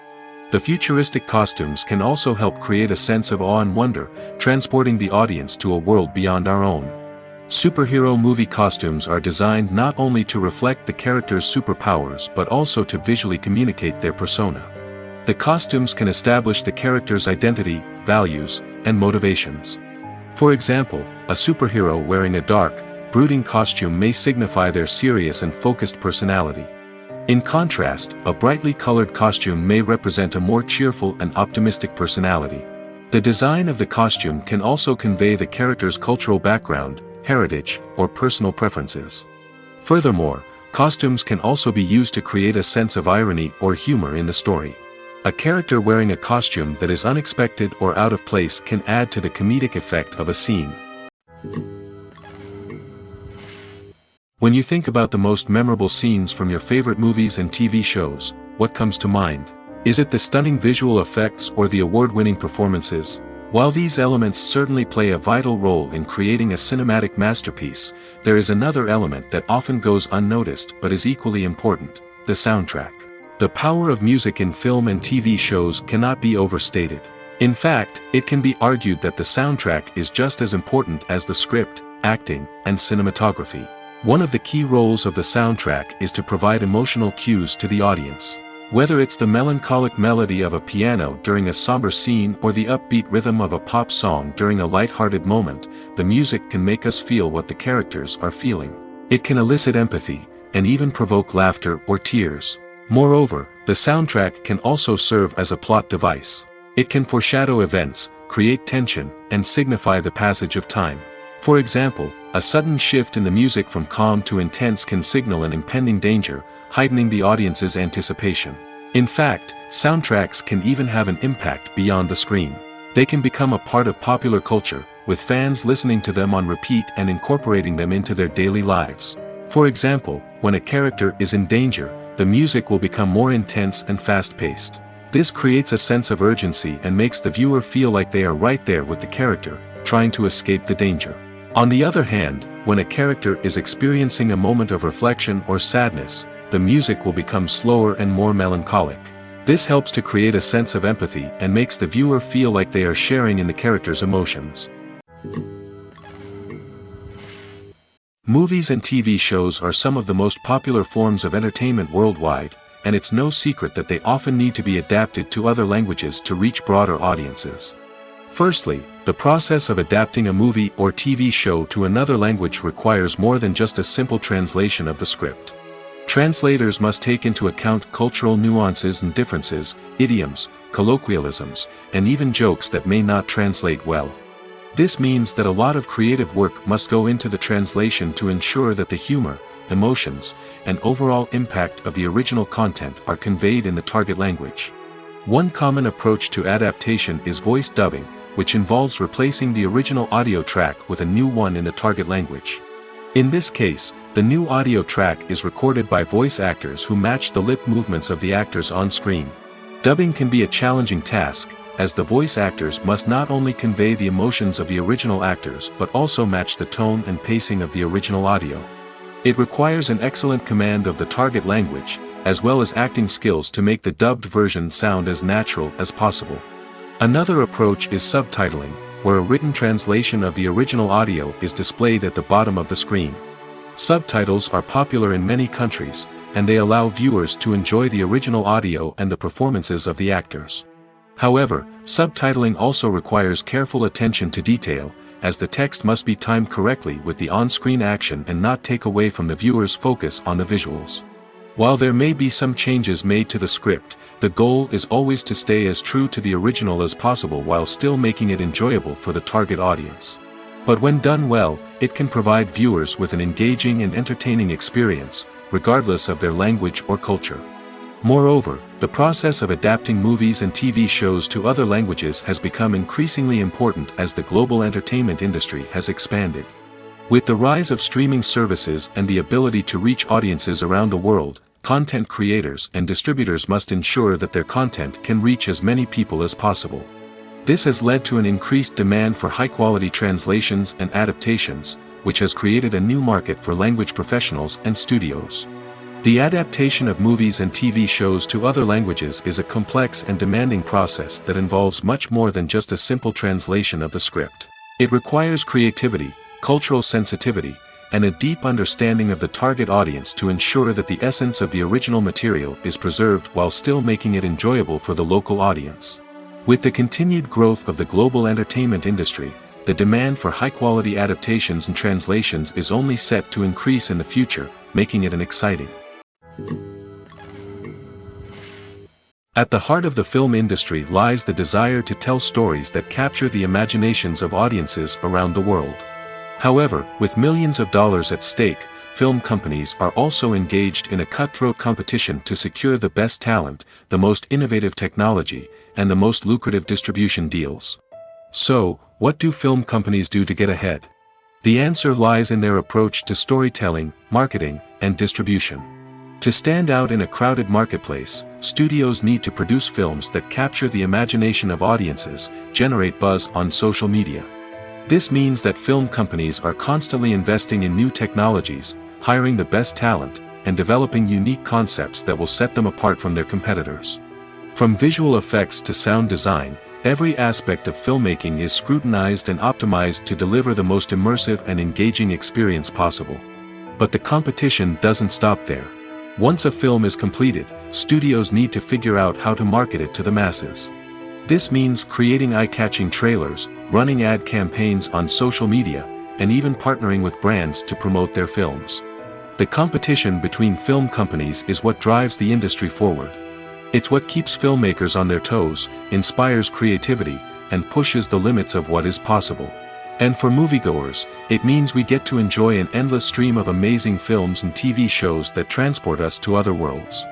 The futuristic costumes can also help create a sense of awe and wonder, transporting the audience to a world beyond our own. Superhero movie costumes are designed not only to reflect the character's superpowers but also to visually communicate their persona. The costumes can establish the character's identity, values, and motivations. For example, a superhero wearing a dark, brooding costume may signify their serious and focused personality. In contrast, a brightly colored costume may represent a more cheerful and optimistic personality. The design of the costume can also convey the character's cultural background, heritage, or personal preferences. Furthermore, Costumes can also be used to create a sense of irony or humor in the story. A character wearing a costume that is unexpected or out of place can add to the comedic effect of a scene. When you think about the most memorable scenes from your favorite movies and TV shows, what comes to mind? Is it the stunning visual effects or the award-winning performances? While these elements certainly play a vital role in creating a cinematic masterpiece, there is another element that often goes unnoticed but is equally important: the soundtrack. The power of music in film and TV shows cannot be overstated. In fact, it can be argued that the soundtrack is just as important as the script, acting, and cinematography. One of the key roles of the soundtrack is to provide emotional cues to the audience. Whether it's the melancholic melody of a piano during a somber scene or the upbeat rhythm of a pop song during a light-hearted moment, the music can make us feel what the characters are feeling. It can elicit empathy, and even provoke laughter or tears. Moreover, the soundtrack can also serve as a plot device. It can foreshadow events, create tension, and signify the passage of time. For example, a sudden shift in the music from calm to intense can signal an impending danger, heightening the audience's anticipation. In fact, soundtracks can even have an impact beyond the screen. They can become a part of popular culture, with fans listening to them on repeat and incorporating them into their daily lives. For example, when a character is in danger, the music will become more intense and fast-paced. This creates a sense of urgency and makes the viewer feel like they are right there with the character, trying to escape the danger. On the other hand, when a character is experiencing a moment of reflection or sadness, the music will become slower and more melancholic. This helps to create a sense of empathy and makes the viewer feel like they are sharing in the character's emotions. Movies and TV shows are some of the most popular forms of entertainment worldwide, and it's no secret that they often need to be adapted to other languages to reach broader audiences. Firstly, the process of adapting a movie or TV show to another language requires more than just a simple translation of the script. Translators must take into account cultural nuances and differences, idioms, colloquialisms, and even jokes that may not translate well. This means that a lot of creative work must go into the translation to ensure that the humor, emotions, and overall impact of the original content are conveyed in the target language. One common approach to adaptation is voice dubbing, which involves replacing the original audio track with a new one in the target language. In this case, the new audio track is recorded by voice actors who match the lip movements of the actors on screen. Dubbing can be a challenging task, as the voice actors must not only convey the emotions of the original actors but also match the tone and pacing of the original audio. It requires an excellent command of the target language, as well as acting skills to make the dubbed version sound as natural as possible. Another approach is subtitling, where a written translation of the original audio is displayed at the bottom of the screen. Subtitles are popular in many countries, and they allow viewers to enjoy the original audio and the performances of the actors. However, subtitling also requires careful attention to detail, as the text must be timed correctly with the on-screen action and not take away from the viewer's focus on the visuals. While there may be some changes made to the script, the goal is always to stay as true to the original as possible while still making it enjoyable for the target audience. But when done well, it can provide viewers with an engaging and entertaining experience, regardless of their language or culture. Moreover, the process of adapting movies and TV shows to other languages has become increasingly important as the global entertainment industry has expanded. With the rise of streaming services and the ability to reach audiences around the world, content creators and distributors must ensure that their content can reach as many people as possible. This has led to an increased demand for high-quality translations and adaptations, which has created a new market for language professionals and studios. The adaptation of movies and TV shows to other languages is a complex and demanding process that involves much more than just a simple translation of the script. It requires creativity, cultural sensitivity, and a deep understanding of the target audience to ensure that the essence of the original material is preserved while still making it enjoyable for the local audience. With the continued growth of the global entertainment industry, the demand for high-quality adaptations and translations is only set to increase in the future, making it an exciting. At the heart of the film industry lies the desire to tell stories that capture the imaginations of audiences around the world. However, with millions of dollars at stake, film companies are also engaged in a cutthroat competition to secure the best talent, the most innovative technology, and the most lucrative distribution deals. So, what do film companies do to get ahead? The answer lies in their approach to storytelling, marketing, and distribution. To stand out in a crowded marketplace, studios need to produce films that capture the imagination of audiences, generate buzz on social media. This means that film companies are constantly investing in new technologies, hiring the best talent, and developing unique concepts that will set them apart from their competitors. From visual effects to sound design, every aspect of filmmaking is scrutinized and optimized to deliver the most immersive and engaging experience possible. But the competition doesn't stop there. Once a film is completed, studios need to figure out how to market it to the masses. This means creating eye-catching trailers, running ad campaigns on social media, and even partnering with brands to promote their films. The competition between film companies is what drives the industry forward. It's what keeps filmmakers on their toes, inspires creativity, and pushes the limits of what is possible. And for moviegoers, it means we get to enjoy an endless stream of amazing films and TV shows that transport us to other worlds.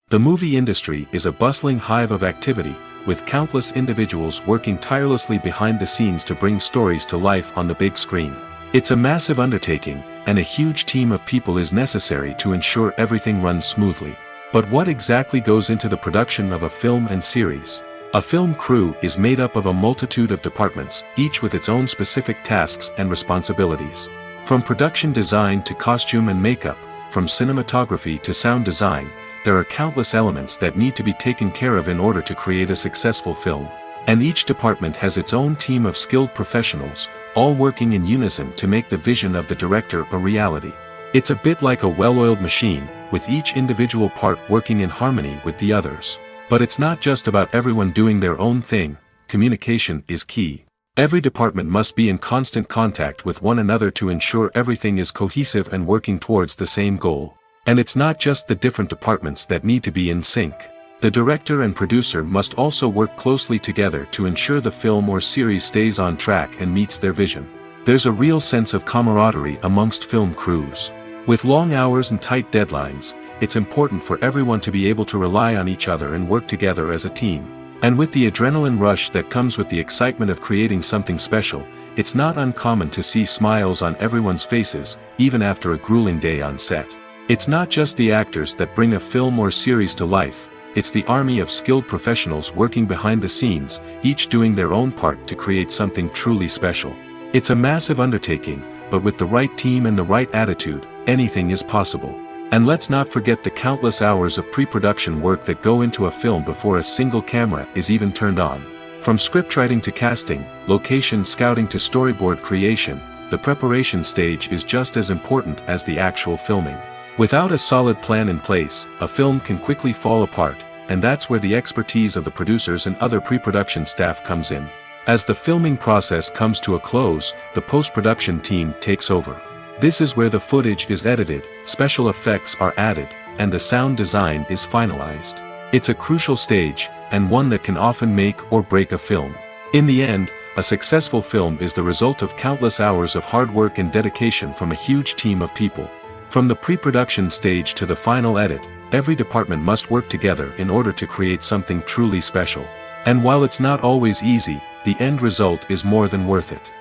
The movie industry is a bustling hive of activity, with countless individuals working tirelessly behind the scenes to bring stories to life on the big screen. It's a massive undertaking, and a huge team of people is necessary to ensure everything runs smoothly. But what exactly goes into the production of a film and series? A film crew is made up of a multitude of departments, each with its own specific tasks and responsibilities. From production design to costume and makeup, from cinematography to sound design, there are countless elements that need to be taken care of in order to create a successful film. And each department has its own team of skilled professionals, all working in unison to make the vision of the director a reality. It's a bit like a well-oiled machine, with each individual part working in harmony with the others. But it's not just about everyone doing their own thing. Communication is key. Every department must be in constant contact with one another to ensure everything is cohesive and working towards the same goal. And it's not just the different departments that need to be in sync. The director and producer must also work closely together to ensure the film or series stays on track and meets their vision. There's a real sense of camaraderie amongst film crews. With long hours and tight deadlines, it's important for everyone to be able to rely on each other and work together as a team. And with the adrenaline rush that comes with the excitement of creating something special, it's not uncommon to see smiles on everyone's faces, even after a grueling day on set. It's not just the actors that bring a film or series to life, it's the army of skilled professionals working behind the scenes, each doing their own part to create something truly special. It's a massive undertaking, but with the right team and the right attitude, anything is possible. And let's not forget the countless hours of pre-production work that go into a film before a single camera is even turned on. From scriptwriting to casting, location scouting to storyboard creation, the preparation stage is just as important as the actual filming. Without a solid plan in place, a film can quickly fall apart, and that's where the expertise of the producers and other pre-production staff comes in. As the filming process comes to a close, the post-production team takes over. This is where the footage is edited, special effects are added, and the sound design is finalized. It's a crucial stage, and one that can often make or break a film. In the end, a successful film is the result of countless hours of hard work and dedication from a huge team of people. From the pre-production stage to the final edit, every department must work together in order to create something truly special. And while it's not always easy, the end result is more than worth it.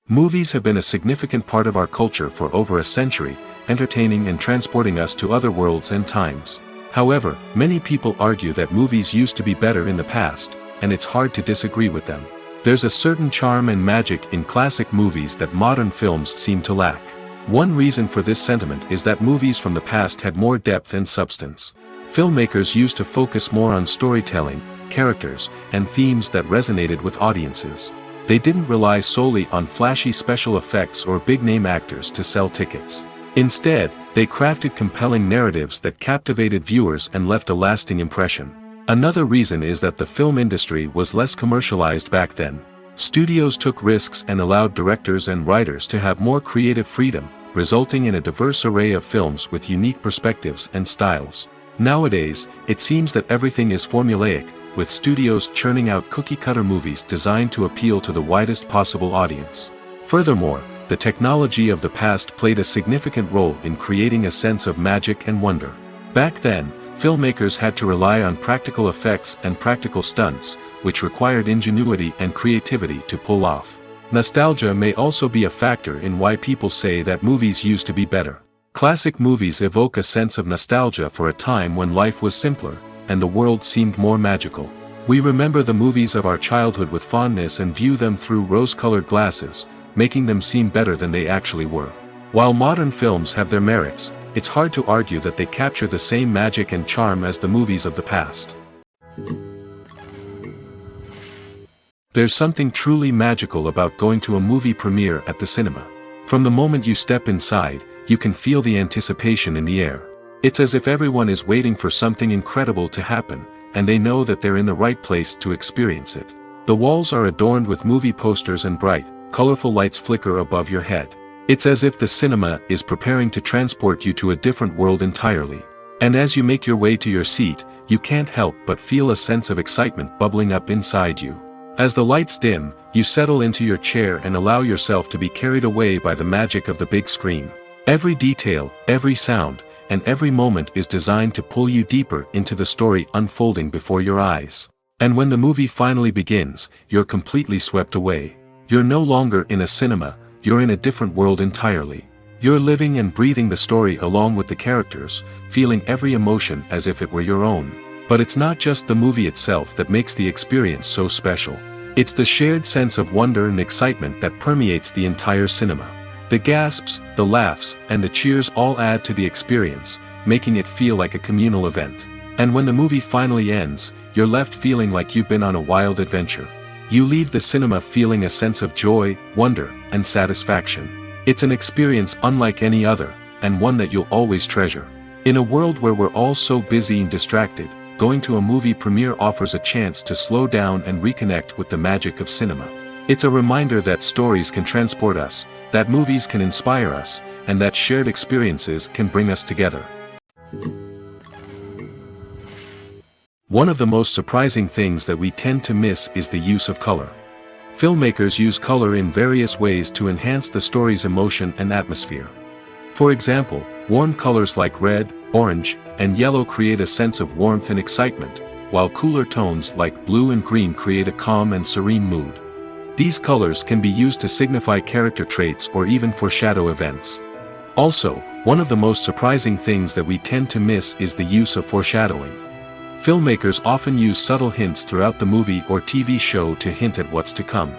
Movies have been a significant part of our culture for over a century, entertaining and transporting us to other worlds and times. However, many people argue that movies used to be better in the past, and it's hard to disagree with them. There's a certain charm and magic in classic movies that modern films seem to lack. One reason for this sentiment is that movies from the past had more depth and substance. Filmmakers used to focus more on storytelling, characters, and themes that resonated with audiences. They didn't rely solely on flashy special effects or big-name actors to sell tickets. Instead, they crafted compelling narratives that captivated viewers and left a lasting impression. Another reason is that the film industry was less commercialized back then. Studios took risks and allowed directors and writers to have more creative freedom, resulting in a diverse array of films with unique perspectives and styles. Nowadays, it seems that everything is formulaic, with studios churning out cookie-cutter movies designed to appeal to the widest possible audience. Furthermore, the technology of the past played a significant role in creating a sense of magic and wonder. Back then, filmmakers had to rely on practical effects and practical stunts, which required ingenuity and creativity to pull off. Nostalgia may also be a factor in why people say that movies used to be better. Classic movies evoke a sense of nostalgia for a time when life was simpler, and the world seemed more magical. We remember the movies of our childhood with fondness and view them through rose-colored glasses, making them seem better than they actually were. While modern films have their merits, it's hard to argue that they capture the same magic and charm as the movies of the past. There's something truly magical about going to a movie premiere at the cinema. From the moment you step inside, you can feel the anticipation in the air. It's as if everyone is waiting for something incredible to happen, and they know that they're in the right place to experience it. The walls are adorned with movie posters and bright, colorful lights flicker above your head. It's as if the cinema is preparing to transport you to a different world entirely. And as you make your way to your seat, you can't help but feel a sense of excitement bubbling up inside you. As the lights dim, you settle into your chair and allow yourself to be carried away by the magic of the big screen. Every detail, every sound, and every moment is designed to pull you deeper into the story unfolding before your eyes. And when the movie finally begins, you're completely swept away. You're no longer in a cinema, you're in a different world entirely. You're living and breathing the story along with the characters, feeling every emotion as if it were your own. But it's not just the movie itself that makes the experience so special. It's the shared sense of wonder and excitement that permeates the entire cinema. The gasps, the laughs, and the cheers all add to the experience, making it feel like a communal event. And when the movie finally ends, you're left feeling like you've been on a wild adventure. You leave the cinema feeling a sense of joy, wonder, and satisfaction. It's an experience unlike any other, and one that you'll always treasure. In a world where we're all so busy and distracted, going to a movie premiere offers a chance to slow down and reconnect with the magic of cinema. It's a reminder that stories can transport us, that movies can inspire us, and that shared experiences can bring us together. One of the most surprising things that we tend to miss is the use of color. Filmmakers use color in various ways to enhance the story's emotion and atmosphere. For example, warm colors like red, orange, and yellow create a sense of warmth and excitement, while cooler tones like blue and green create a calm and serene mood. These colors can be used to signify character traits or even foreshadow events. Also, one of the most surprising things that we tend to miss is the use of foreshadowing. Filmmakers often use subtle hints throughout the movie or TV show to hint at what's to come.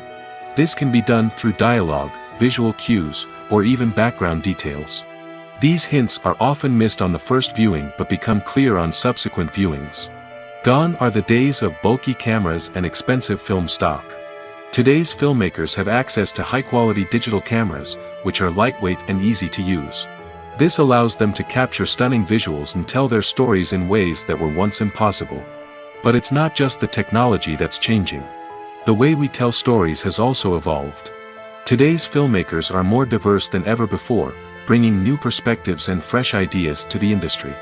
This can be done through dialogue, visual cues, or even background details. These hints are often missed on the first viewing but become clear on subsequent viewings. Gone are the days of bulky cameras and expensive film stock. Today's filmmakers have access to high-quality digital cameras, which are lightweight and easy to use. This allows them to capture stunning visuals and tell their stories in ways that were once impossible. But it's not just the technology that's changing. The way we tell stories has also evolved. Today's filmmakers are more diverse than ever before, bringing new perspectives and fresh ideas to the industry.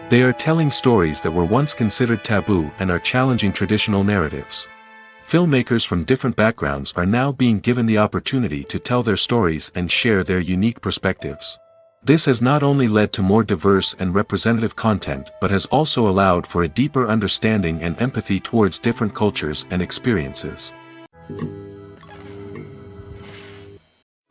They are telling stories that were once considered taboo and are challenging traditional narratives. Filmmakers from different backgrounds are now being given the opportunity to tell their stories and share their unique perspectives. This has not only led to more diverse and representative content but has also allowed for a deeper understanding and empathy towards different cultures and experiences.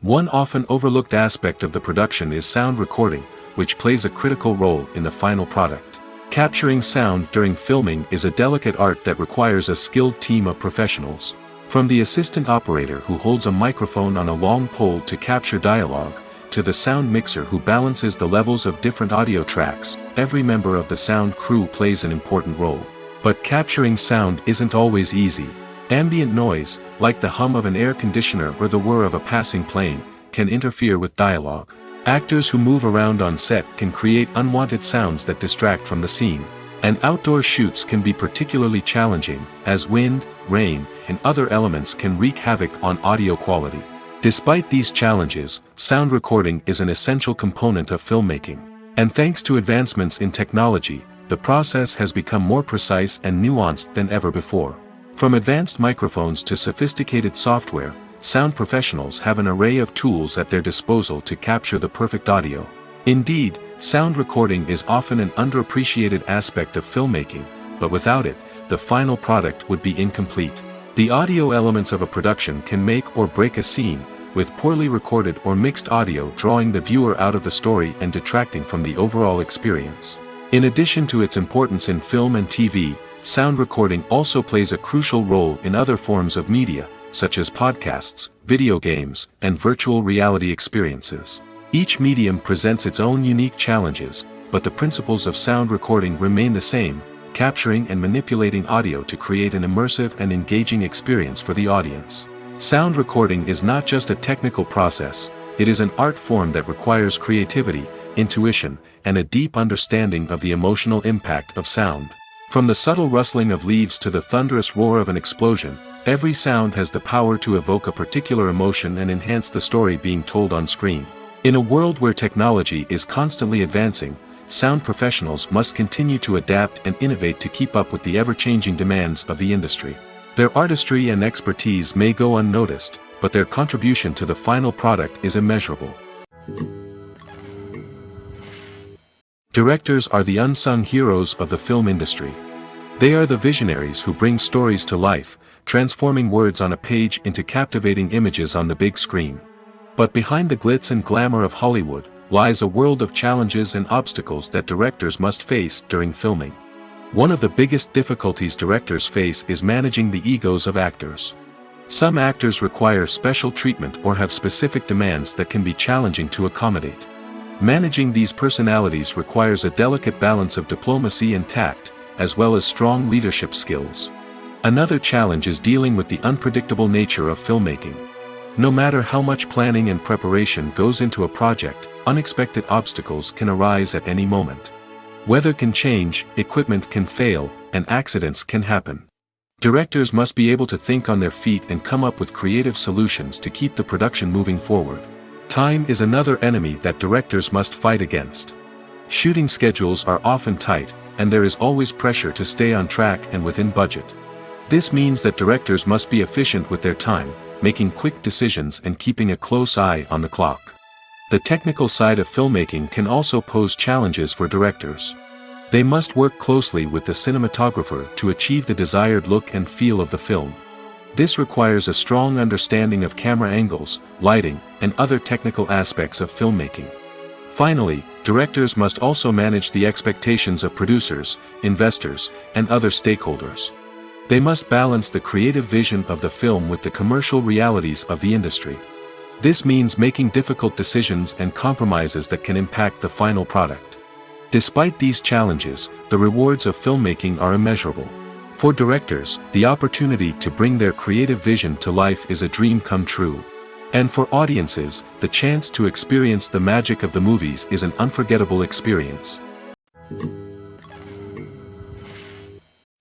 One often overlooked aspect of the production is sound recording, which plays a critical role in the final product. Capturing sound during filming is a delicate art that requires a skilled team of professionals. From the assistant operator who holds a microphone on a long pole to capture dialogue, to the sound mixer who balances the levels of different audio tracks, every member of the sound crew plays an important role. But capturing sound isn't always easy. Ambient noise, like the hum of an air conditioner or the whir of a passing plane, can interfere with dialogue. Actors who move around on set can create unwanted sounds that distract from the scene. And outdoor shoots can be particularly challenging, as wind, rain, and other elements can wreak havoc on audio quality. Despite these challenges, sound recording is an essential component of filmmaking. And thanks to advancements in technology, the process has become more precise and nuanced than ever before. From advanced microphones to sophisticated software, sound professionals have an array of tools at their disposal to capture the perfect audio. Indeed, sound recording is often an underappreciated aspect of filmmaking, but without it, the final product would be incomplete. The audio elements of a production can make or break a scene, with poorly recorded or mixed audio drawing the viewer out of the story and detracting from the overall experience. In addition to its importance in film and TV, sound recording also plays a crucial role in other forms of media, such as podcasts, video games, and virtual reality experiences. Each medium presents its own unique challenges, but the principles of sound recording remain the same, capturing and manipulating audio to create an immersive and engaging experience for the audience. Sound recording is not just a technical process, it is an art form that requires creativity, intuition, and a deep understanding of the emotional impact of sound. From the subtle rustling of leaves to the thunderous roar of an explosion, every sound has the power to evoke a particular emotion and enhance the story being told on screen. In a world where technology is constantly advancing, sound professionals must continue to adapt and innovate to keep up with the ever-changing demands of the industry. Their artistry and expertise may go unnoticed, but their contribution to the final product is immeasurable. Directors are the unsung heroes of the film industry. They are the visionaries who bring stories to life, transforming words on a page into captivating images on the big screen. But behind the glitz and glamour of Hollywood lies a world of challenges and obstacles that directors must face during filming. One of the biggest difficulties directors face is managing the egos of actors. Some actors require special treatment or have specific demands that can be challenging to accommodate. Managing these personalities requires a delicate balance of diplomacy and tact, as well as strong leadership skills. Another challenge is dealing with the unpredictable nature of filmmaking. No matter how much planning and preparation goes into a project, unexpected obstacles can arise at any moment. Weather can change, equipment can fail, and accidents can happen. Directors must be able to think on their feet and come up with creative solutions to keep the production moving forward. Time is another enemy that directors must fight against. Shooting schedules are often tight, and there is always pressure to stay on track and within budget. This means that directors must be efficient with their time, making quick decisions and keeping a close eye on the clock. The technical side of filmmaking can also pose challenges for directors. They must work closely with the cinematographer to achieve the desired look and feel of the film. This requires a strong understanding of camera angles, lighting, and other technical aspects of filmmaking. Finally, directors must also manage the expectations of producers, investors, and other stakeholders. They must balance the creative vision of the film with the commercial realities of the industry. This means making difficult decisions and compromises that can impact the final product. Despite these challenges, the rewards of filmmaking are immeasurable. For directors, the opportunity to bring their creative vision to life is a dream come true. And for audiences, the chance to experience the magic of the movies is an unforgettable experience.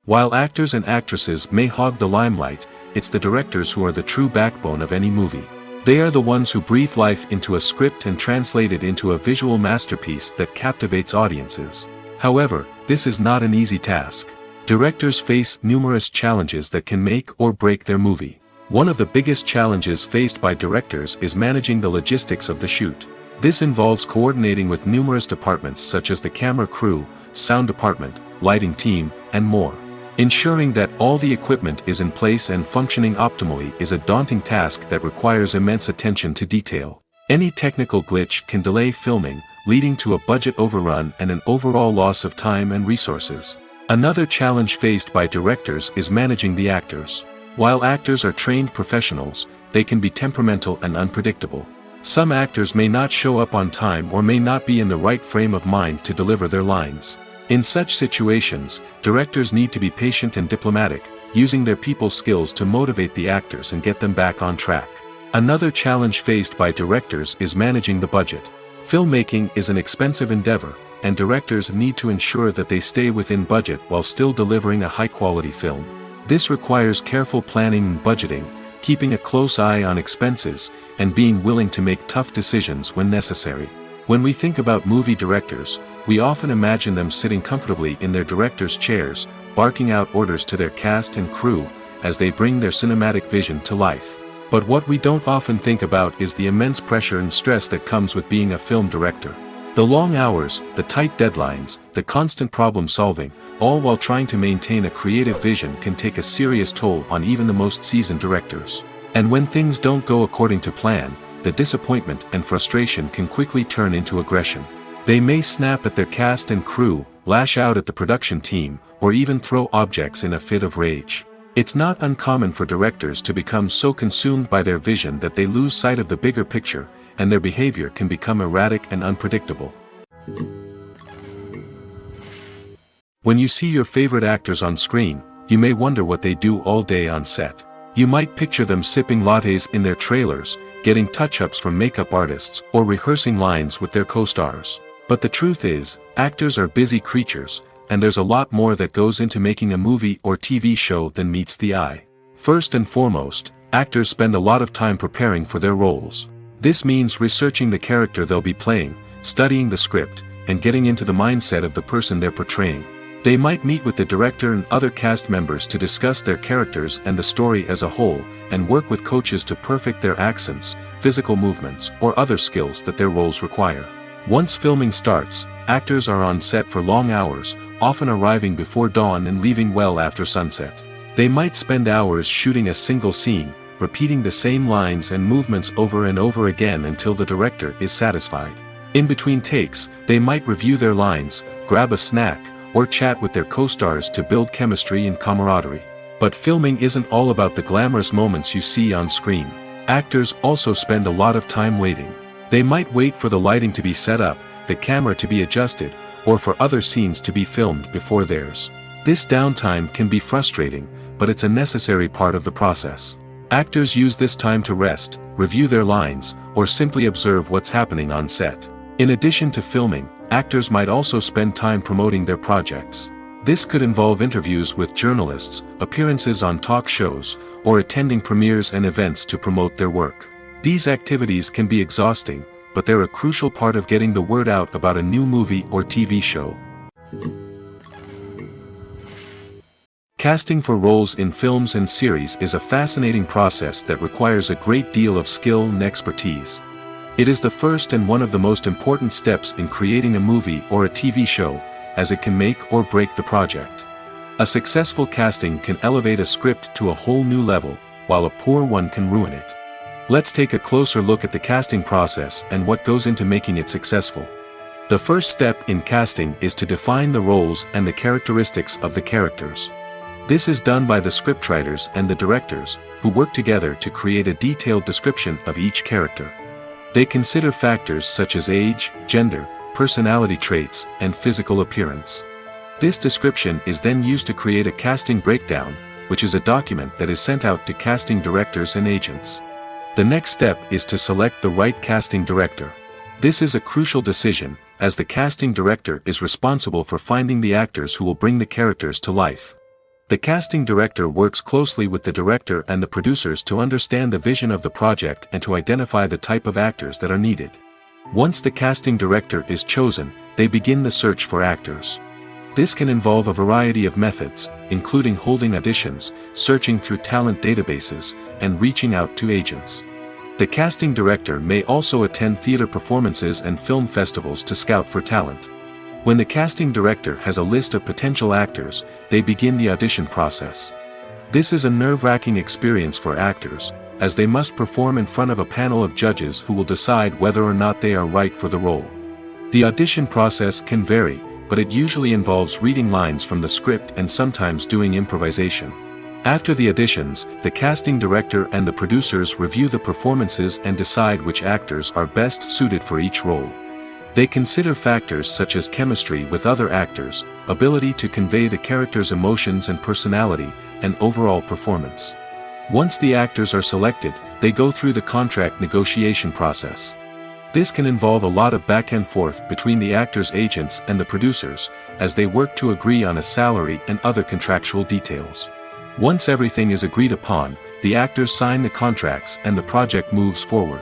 While actors and actresses may hog the limelight, it's the directors who are the true backbone of any movie. They are the ones who breathe life into a script and translate it into a visual masterpiece that captivates audiences. However, this is not an easy task. Directors face numerous challenges that can make or break their movie. One of the biggest challenges faced by directors is managing the logistics of the shoot. This involves coordinating with numerous departments such as the camera crew, sound department, lighting team, and more. Ensuring that all the equipment is in place and functioning optimally is a daunting task that requires immense attention to detail. Any technical glitch can delay filming, leading to a budget overrun and an overall loss of time and resources. Another challenge faced by directors is managing the actors. While actors are trained professionals, they can be temperamental and unpredictable. Some actors may not show up on time or may not be in the right frame of mind to deliver their lines. In such situations, directors need to be patient and diplomatic, using their people skills to motivate the actors and get them back on track. Another challenge faced by directors is managing the budget. Filmmaking is an expensive endeavor, and directors need to ensure that they stay within budget while still delivering a high-quality film. This requires careful planning and budgeting, keeping a close eye on expenses, and being willing to make tough decisions when necessary. When we think about movie directors, we often imagine them sitting comfortably in their director's chairs, barking out orders to their cast and crew, as they bring their cinematic vision to life. But what we don't often think about is the immense pressure and stress that comes with being a film director. The long hours, the tight deadlines, the constant problem solving, all while trying to maintain a creative vision can take a serious toll on even the most seasoned directors. And when things don't go according to plan, the disappointment and frustration can quickly turn into aggression. They may snap at their cast and crew, lash out at the production team, or even throw objects in a fit of rage. It's not uncommon for directors to become so consumed by their vision that they lose sight of the bigger picture, and their behavior can become erratic and unpredictable. When you see your favorite actors on screen, you may wonder what they do all day on set. You might picture them sipping lattes in their trailers, getting touch-ups from makeup artists, or rehearsing lines with their co-stars. But the truth is, actors are busy creatures, and there's a lot more that goes into making a movie or TV show than meets the eye. First and foremost, actors spend a lot of time preparing for their roles. This means researching the character they'll be playing, studying the script, and getting into the mindset of the person they're portraying. They might meet with the director and other cast members to discuss their characters and the story as a whole, and work with coaches to perfect their accents, physical movements, or other skills that their roles require. Once filming starts, actors are on set for long hours, often arriving before dawn and leaving well after sunset. They might spend hours shooting a single scene, repeating the same lines and movements over and over again until the director is satisfied. In between takes, they might review their lines, grab a snack, or chat with their co-stars to build chemistry and camaraderie. But filming isn't all about the glamorous moments you see on screen. Actors also spend a lot of time waiting. They might wait for the lighting to be set up, the camera to be adjusted, or for other scenes to be filmed before theirs. This downtime can be frustrating, but it's a necessary part of the process. Actors use this time to rest, review their lines, or simply observe what's happening on set. In addition to filming, actors might also spend time promoting their projects. This could involve interviews with journalists, appearances on talk shows, or attending premieres and events to promote their work. These activities can be exhausting, but they're a crucial part of getting the word out about a new movie or TV show. Casting for roles in films and series is a fascinating process that requires a great deal of skill and expertise. It is the first and one of the most important steps in creating a movie or a TV show, as it can make or break the project. A successful casting can elevate a script to a whole new level, while a poor one can ruin it. Let's take a closer look at the casting process and what goes into making it successful. The first step in casting is to define the roles and the characteristics of the characters. This is done by the scriptwriters and the directors, who work together to create a detailed description of each character. They consider factors such as age, gender, personality traits, and physical appearance. This description is then used to create a casting breakdown, which is a document that is sent out to casting directors and agents. The next step is to select the right casting director. This is a crucial decision, as the casting director is responsible for finding the actors who will bring the characters to life. The casting director works closely with the director and the producers to understand the vision of the project and to identify the type of actors that are needed. Once the casting director is chosen, they begin the search for actors. This can involve a variety of methods, including holding auditions, searching through talent databases, and reaching out to agents. The casting director may also attend theater performances and film festivals to scout for talent. When the casting director has a list of potential actors, they begin the audition process. This is a nerve-wracking experience for actors, as they must perform in front of a panel of judges who will decide whether or not they are right for the role. The audition process can vary, but it usually involves reading lines from the script and sometimes doing improvisation. After the auditions, the casting director and the producers review the performances and decide which actors are best suited for each role. They consider factors such as chemistry with other actors, ability to convey the character's emotions and personality, and overall performance. Once the actors are selected, they go through the contract negotiation process. This can involve a lot of back and forth between the actors' agents and the producers, as they work to agree on a salary and other contractual details. Once everything is agreed upon, the actors sign the contracts and the project moves forward.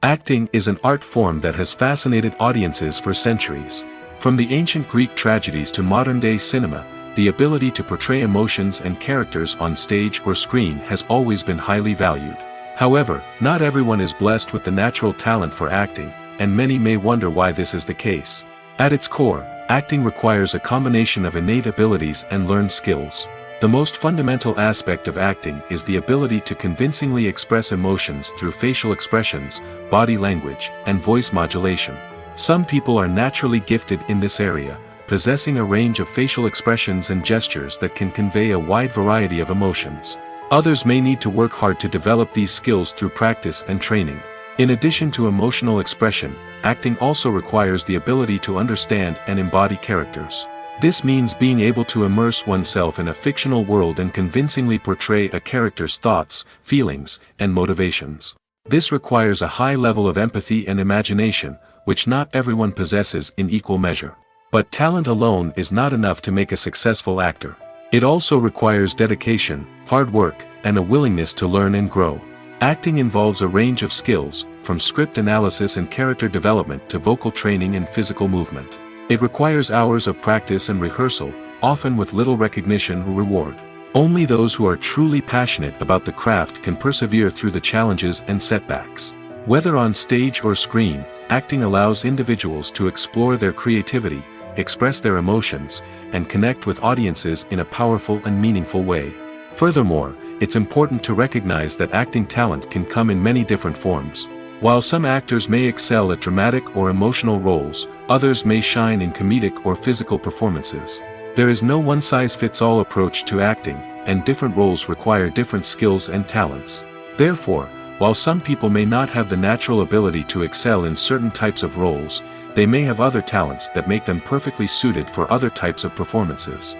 Acting is an art form that has fascinated audiences for centuries. From the ancient Greek tragedies to modern-day cinema, the ability to portray emotions and characters on stage or screen has always been highly valued. However, not everyone is blessed with the natural talent for acting, and many may wonder why this is the case. At its core, acting requires a combination of innate abilities and learned skills. The most fundamental aspect of acting is the ability to convincingly express emotions through facial expressions, body language, and voice modulation. Some people are naturally gifted in this area, possessing a range of facial expressions and gestures that can convey a wide variety of emotions. Others may need to work hard to develop these skills through practice and training. In addition to emotional expression, acting also requires the ability to understand and embody characters. This means being able to immerse oneself in a fictional world and convincingly portray a character's thoughts, feelings, and motivations. This requires a high level of empathy and imagination, which not everyone possesses in equal measure. But talent alone is not enough to make a successful actor. It also requires dedication, hard work, and a willingness to learn and grow. Acting involves a range of skills, from script analysis and character development to vocal training and physical movement. It requires hours of practice and rehearsal, often with little recognition or reward. Only those who are truly passionate about the craft can persevere through the challenges and setbacks. Whether on stage or screen, acting allows individuals to explore their creativity, express their emotions, and connect with audiences in a powerful and meaningful way. Furthermore, it's important to recognize that acting talent can come in many different forms. While some actors may excel at dramatic or emotional roles, others may shine in comedic or physical performances. There is no one-size-fits-all approach to acting, and different roles require different skills and talents. Therefore, while some people may not have the natural ability to excel in certain types of roles, they may have other talents that make them perfectly suited for other types of performances.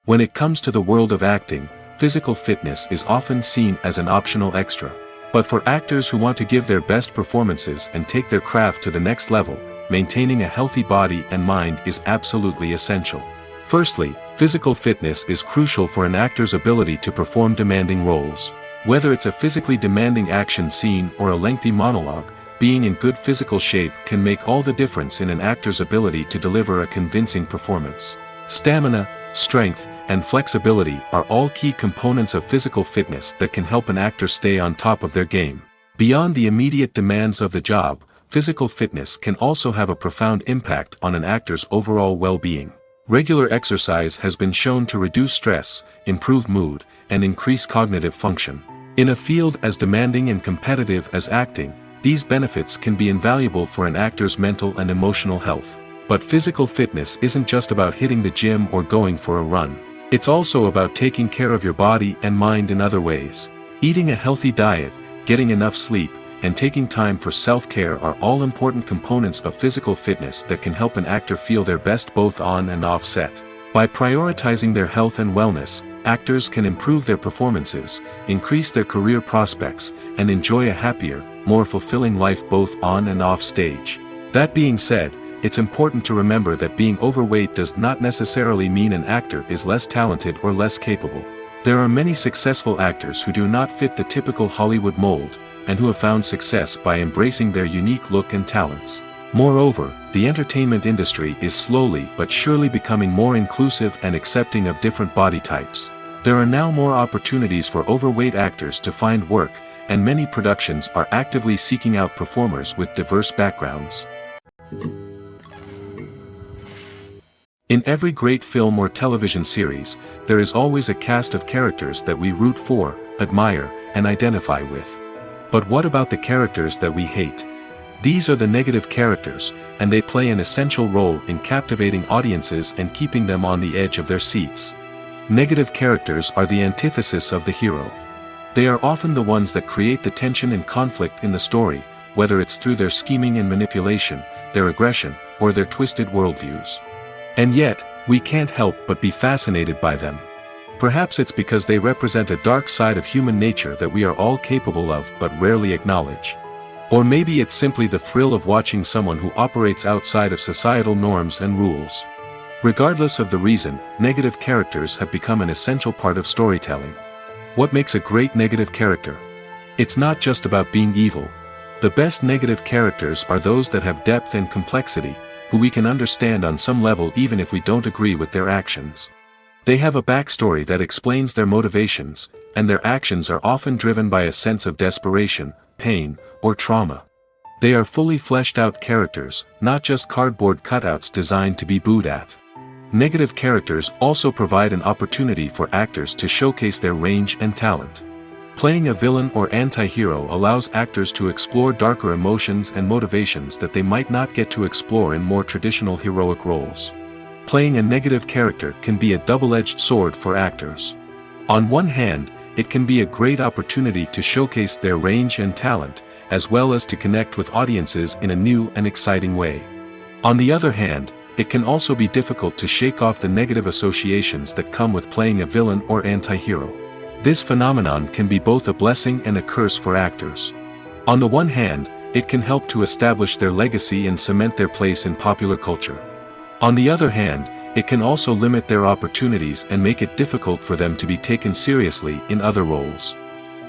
When it comes to the world of acting, physical fitness is often seen as an optional extra. But for actors who want to give their best performances and take their craft to the next level, maintaining a healthy body and mind is absolutely essential. Firstly, physical fitness is crucial for an actor's ability to perform demanding roles. Whether it's a physically demanding action scene or a lengthy monologue, being in good physical shape can make all the difference in an actor's ability to deliver a convincing performance. Stamina, strength, and flexibility are all key components of physical fitness that can help an actor stay on top of their game. Beyond the immediate demands of the job, physical fitness can also have a profound impact on an actor's overall well-being. Regular exercise has been shown to reduce stress, improve mood, and increase cognitive function. In a field as demanding and competitive as acting, these benefits can be invaluable for an actor's mental and emotional health. But physical fitness isn't just about hitting the gym or going for a run. It's also about taking care of your body and mind in other ways. Eating a healthy diet, getting enough sleep, and taking time for self-care are all important components of physical fitness that can help an actor feel their best both on and off set. By prioritizing their health and wellness, actors can improve their performances, increase their career prospects, and enjoy a happier, more fulfilling life both on and off stage. That being said, it's important to remember that being overweight does not necessarily mean an actor is less talented or less capable. There are many successful actors who do not fit the typical Hollywood mold, and who have found success by embracing their unique look and talents. Moreover, the entertainment industry is slowly but surely becoming more inclusive and accepting of different body types. There are now more opportunities for overweight actors to find work, and many productions are actively seeking out performers with diverse backgrounds. In every great film or television series, there is always a cast of characters that we root for, admire, and identify with. But what about the characters that we hate? These are the negative characters, and they play an essential role in captivating audiences and keeping them on the edge of their seats. Negative characters are the antithesis of the hero. They are often the ones that create the tension and conflict in the story, whether it's through their scheming and manipulation, their aggression, or their twisted worldviews. And yet, we can't help but be fascinated by them. Perhaps it's because they represent a dark side of human nature that we are all capable of but rarely acknowledge. Or maybe it's simply the thrill of watching someone who operates outside of societal norms and rules. Regardless of the reason, negative characters have become an essential part of storytelling. What makes a great negative character? It's not just about being evil. The best negative characters are those that have depth and complexity, who we can understand on some level even if we don't agree with their actions. They have a backstory that explains their motivations, and their actions are often driven by a sense of desperation, pain, or trauma. They are fully fleshed out characters, not just cardboard cutouts designed to be booed at. Negative characters also provide an opportunity for actors to showcase their range and talent. Playing a villain or anti-hero allows actors to explore darker emotions and motivations that they might not get to explore in more traditional heroic roles. Playing a negative character can be a double-edged sword for actors. On one hand, it can be a great opportunity to showcase their range and talent, as well as to connect with audiences in a new and exciting way. On the other hand, it can also be difficult to shake off the negative associations that come with playing a villain or anti-hero. This phenomenon can be both a blessing and a curse for actors. On the one hand, it can help to establish their legacy and cement their place in popular culture. On the other hand, it can also limit their opportunities and make it difficult for them to be taken seriously in other roles.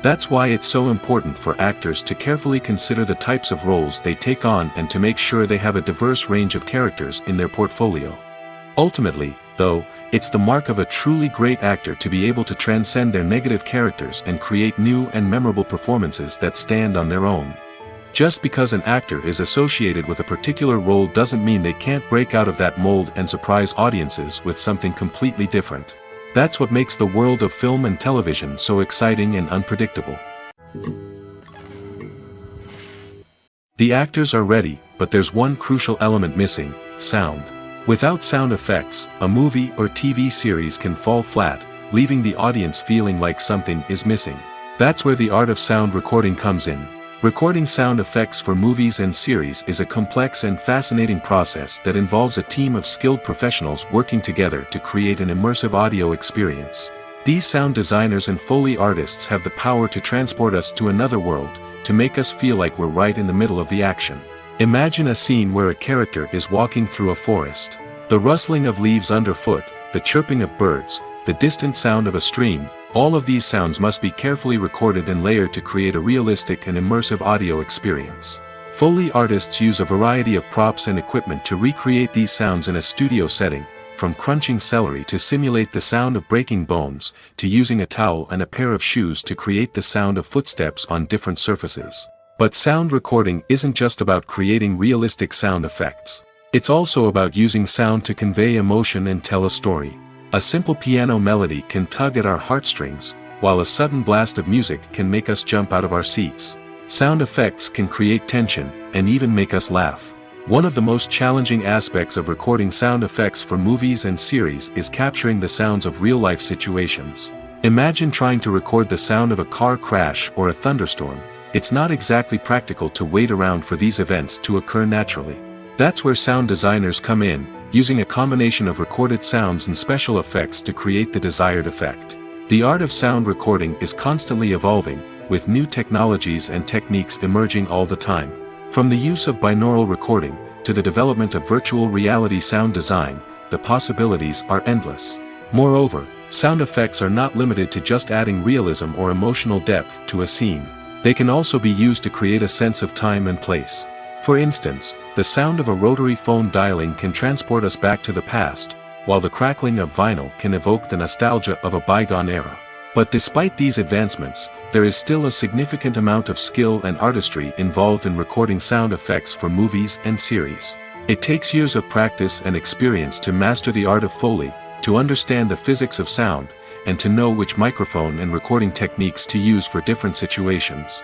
That's why it's so important for actors to carefully consider the types of roles they take on and to make sure they have a diverse range of characters in their portfolio. Ultimately, though, it's the mark of a truly great actor to be able to transcend their negative characters and create new and memorable performances that stand on their own. Just because an actor is associated with a particular role doesn't mean they can't break out of that mold and surprise audiences with something completely different. That's what makes the world of film and television so exciting and unpredictable. The actors are ready, but there's one crucial element missing: sound. Without sound effects, a movie or TV series can fall flat, leaving the audience feeling like something is missing. That's where the art of sound recording comes in. Recording sound effects for movies and series is a complex and fascinating process that involves a team of skilled professionals working together to create an immersive audio experience. These sound designers and Foley artists have the power to transport us to another world, to make us feel like we're right in the middle of the action. Imagine a scene where a character is walking through a forest. The rustling of leaves underfoot, the chirping of birds, the distant sound of a stream, all of these sounds must be carefully recorded and layered to create a realistic and immersive audio experience. Foley artists use a variety of props and equipment to recreate these sounds in a studio setting, from crunching celery to simulate the sound of breaking bones, to using a towel and a pair of shoes to create the sound of footsteps on different surfaces. But sound recording isn't just about creating realistic sound effects. It's also about using sound to convey emotion and tell a story. A simple piano melody can tug at our heartstrings, while a sudden blast of music can make us jump out of our seats. Sound effects can create tension, and even make us laugh. One of the most challenging aspects of recording sound effects for movies and series is capturing the sounds of real-life situations. Imagine trying to record the sound of a car crash or a thunderstorm. It's not exactly practical to wait around for these events to occur naturally. That's where sound designers come in, using a combination of recorded sounds and special effects to create the desired effect. The art of sound recording is constantly evolving, with new technologies and techniques emerging all the time. From the use of binaural recording, to the development of virtual reality sound design, the possibilities are endless. Moreover, sound effects are not limited to just adding realism or emotional depth to a scene. They can also be used to create a sense of time and place. For instance, the sound of a rotary phone dialing can transport us back to the past, while the crackling of vinyl can evoke the nostalgia of a bygone era. But despite these advancements, there is still a significant amount of skill and artistry involved in recording sound effects for movies and series. It takes years of practice and experience to master the art of Foley, to understand the physics of sound, and to know which microphone and recording techniques to use for different situations.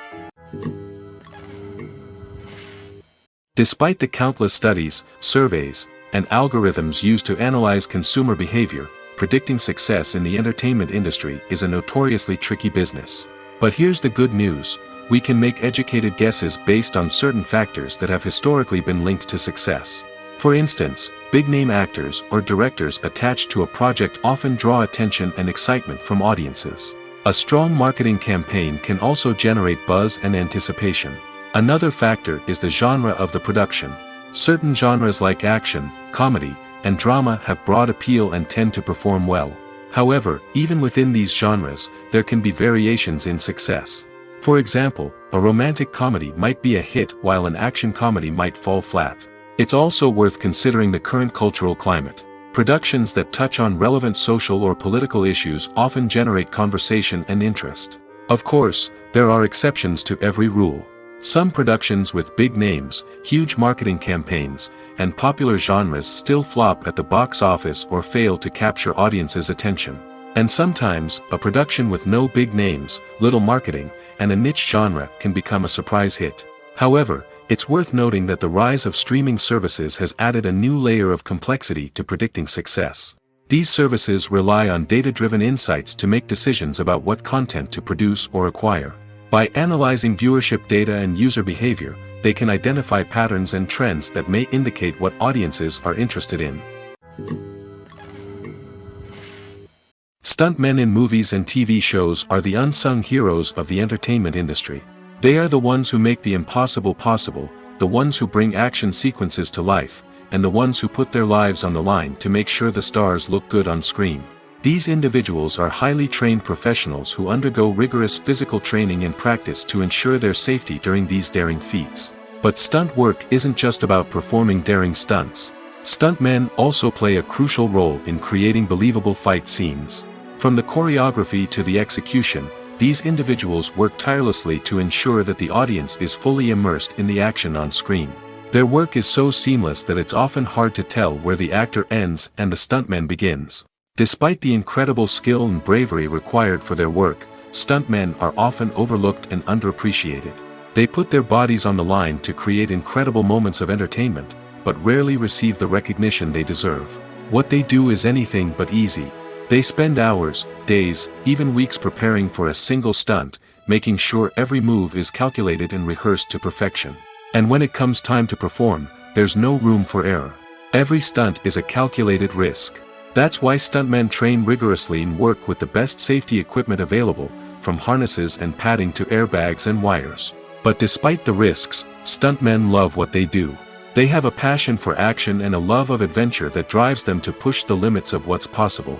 Despite the countless studies, surveys, and algorithms used to analyze consumer behavior, predicting success in the entertainment industry is a notoriously tricky business. But here's the good news: we can make educated guesses based on certain factors that have historically been linked to success. For instance, big-name actors or directors attached to a project often draw attention and excitement from audiences. A strong marketing campaign can also generate buzz and anticipation. Another factor is the genre of the production. Certain genres like action, comedy, and drama have broad appeal and tend to perform well. However, even within these genres, there can be variations in success. For example, a romantic comedy might be a hit while an action comedy might fall flat. It's also worth considering the current cultural climate. Productions that touch on relevant social or political issues often generate conversation and interest. Of course, there are exceptions to every rule. Some productions with big names, huge marketing campaigns, and popular genres still flop at the box office or fail to capture audiences' attention. And sometimes, a production with no big names, little marketing, and a niche genre can become a surprise hit. However, it's worth noting that the rise of streaming services has added a new layer of complexity to predicting success. These services rely on data-driven insights to make decisions about what content to produce or acquire. By analyzing viewership data and user behavior, they can identify patterns and trends that may indicate what audiences are interested in. Stuntmen in movies and TV shows are the unsung heroes of the entertainment industry. They are the ones who make the impossible possible, the ones who bring action sequences to life, and the ones who put their lives on the line to make sure the stars look good on screen. These individuals are highly trained professionals who undergo rigorous physical training and practice to ensure their safety during these daring feats. But stunt work isn't just about performing daring stunts. Stuntmen also play a crucial role in creating believable fight scenes. From the choreography to the execution, these individuals work tirelessly to ensure that the audience is fully immersed in the action on screen. Their work is so seamless that it's often hard to tell where the actor ends and the stuntman begins. Despite the incredible skill and bravery required for their work, stuntmen are often overlooked and underappreciated. They put their bodies on the line to create incredible moments of entertainment, but rarely receive the recognition they deserve. What they do is anything but easy. They spend hours, days, even weeks preparing for a single stunt, making sure every move is calculated and rehearsed to perfection. And when it comes time to perform, there's no room for error. Every stunt is a calculated risk. That's why stuntmen train rigorously and work with the best safety equipment available, from harnesses and padding to airbags and wires. But despite the risks, stuntmen love what they do. They have a passion for action and a love of adventure that drives them to push the limits of what's possible.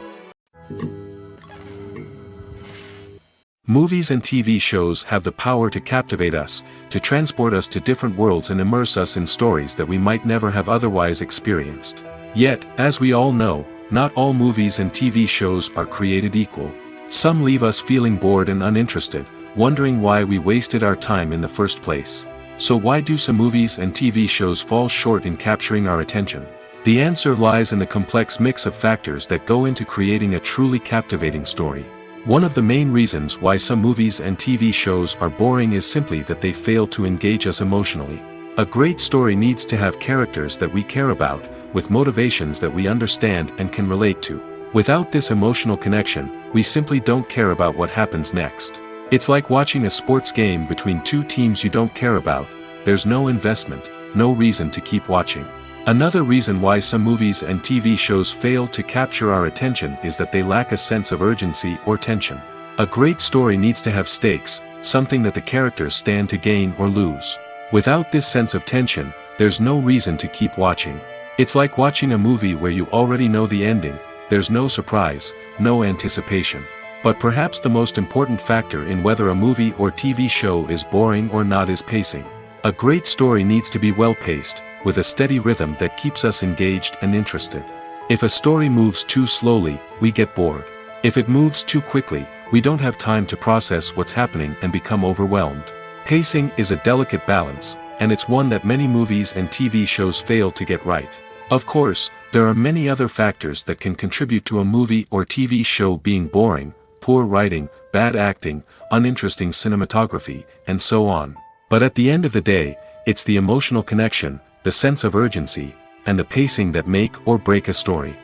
Movies and TV shows have the power to captivate us, to transport us to different worlds and immerse us in stories that we might never have otherwise experienced. Yet, as we all know, not all movies and TV shows are created equal. Some leave us feeling bored and uninterested, wondering why we wasted our time in the first place. So why do some movies and TV shows fall short in capturing our attention? The answer lies in the complex mix of factors that go into creating a truly captivating story. One of the main reasons why some movies and TV shows are boring is simply that they fail to engage us emotionally. A great story needs to have characters that we care about, with motivations that we understand and can relate to. Without this emotional connection, we simply don't care about what happens next. It's like watching a sports game between two teams you don't care about. There's no investment, no reason to keep watching. Another reason why some movies and TV shows fail to capture our attention is that they lack a sense of urgency or tension. A great story needs to have stakes, something that the characters stand to gain or lose. Without this sense of tension, there's no reason to keep watching. It's like watching a movie where you already know the ending. There's no surprise, no anticipation. But perhaps the most important factor in whether a movie or TV show is boring or not is pacing. A great story needs to be well-paced, with a steady rhythm that keeps us engaged and interested. If a story moves too slowly, we get bored. If it moves too quickly, we don't have time to process what's happening and become overwhelmed. Pacing is a delicate balance, and it's one that many movies and TV shows fail to get right. Of course, there are many other factors that can contribute to a movie or TV show being boring: poor writing, bad acting, uninteresting cinematography, and so on. But at the end of the day, it's the emotional connection, the sense of urgency, and the pacing that make or break a story.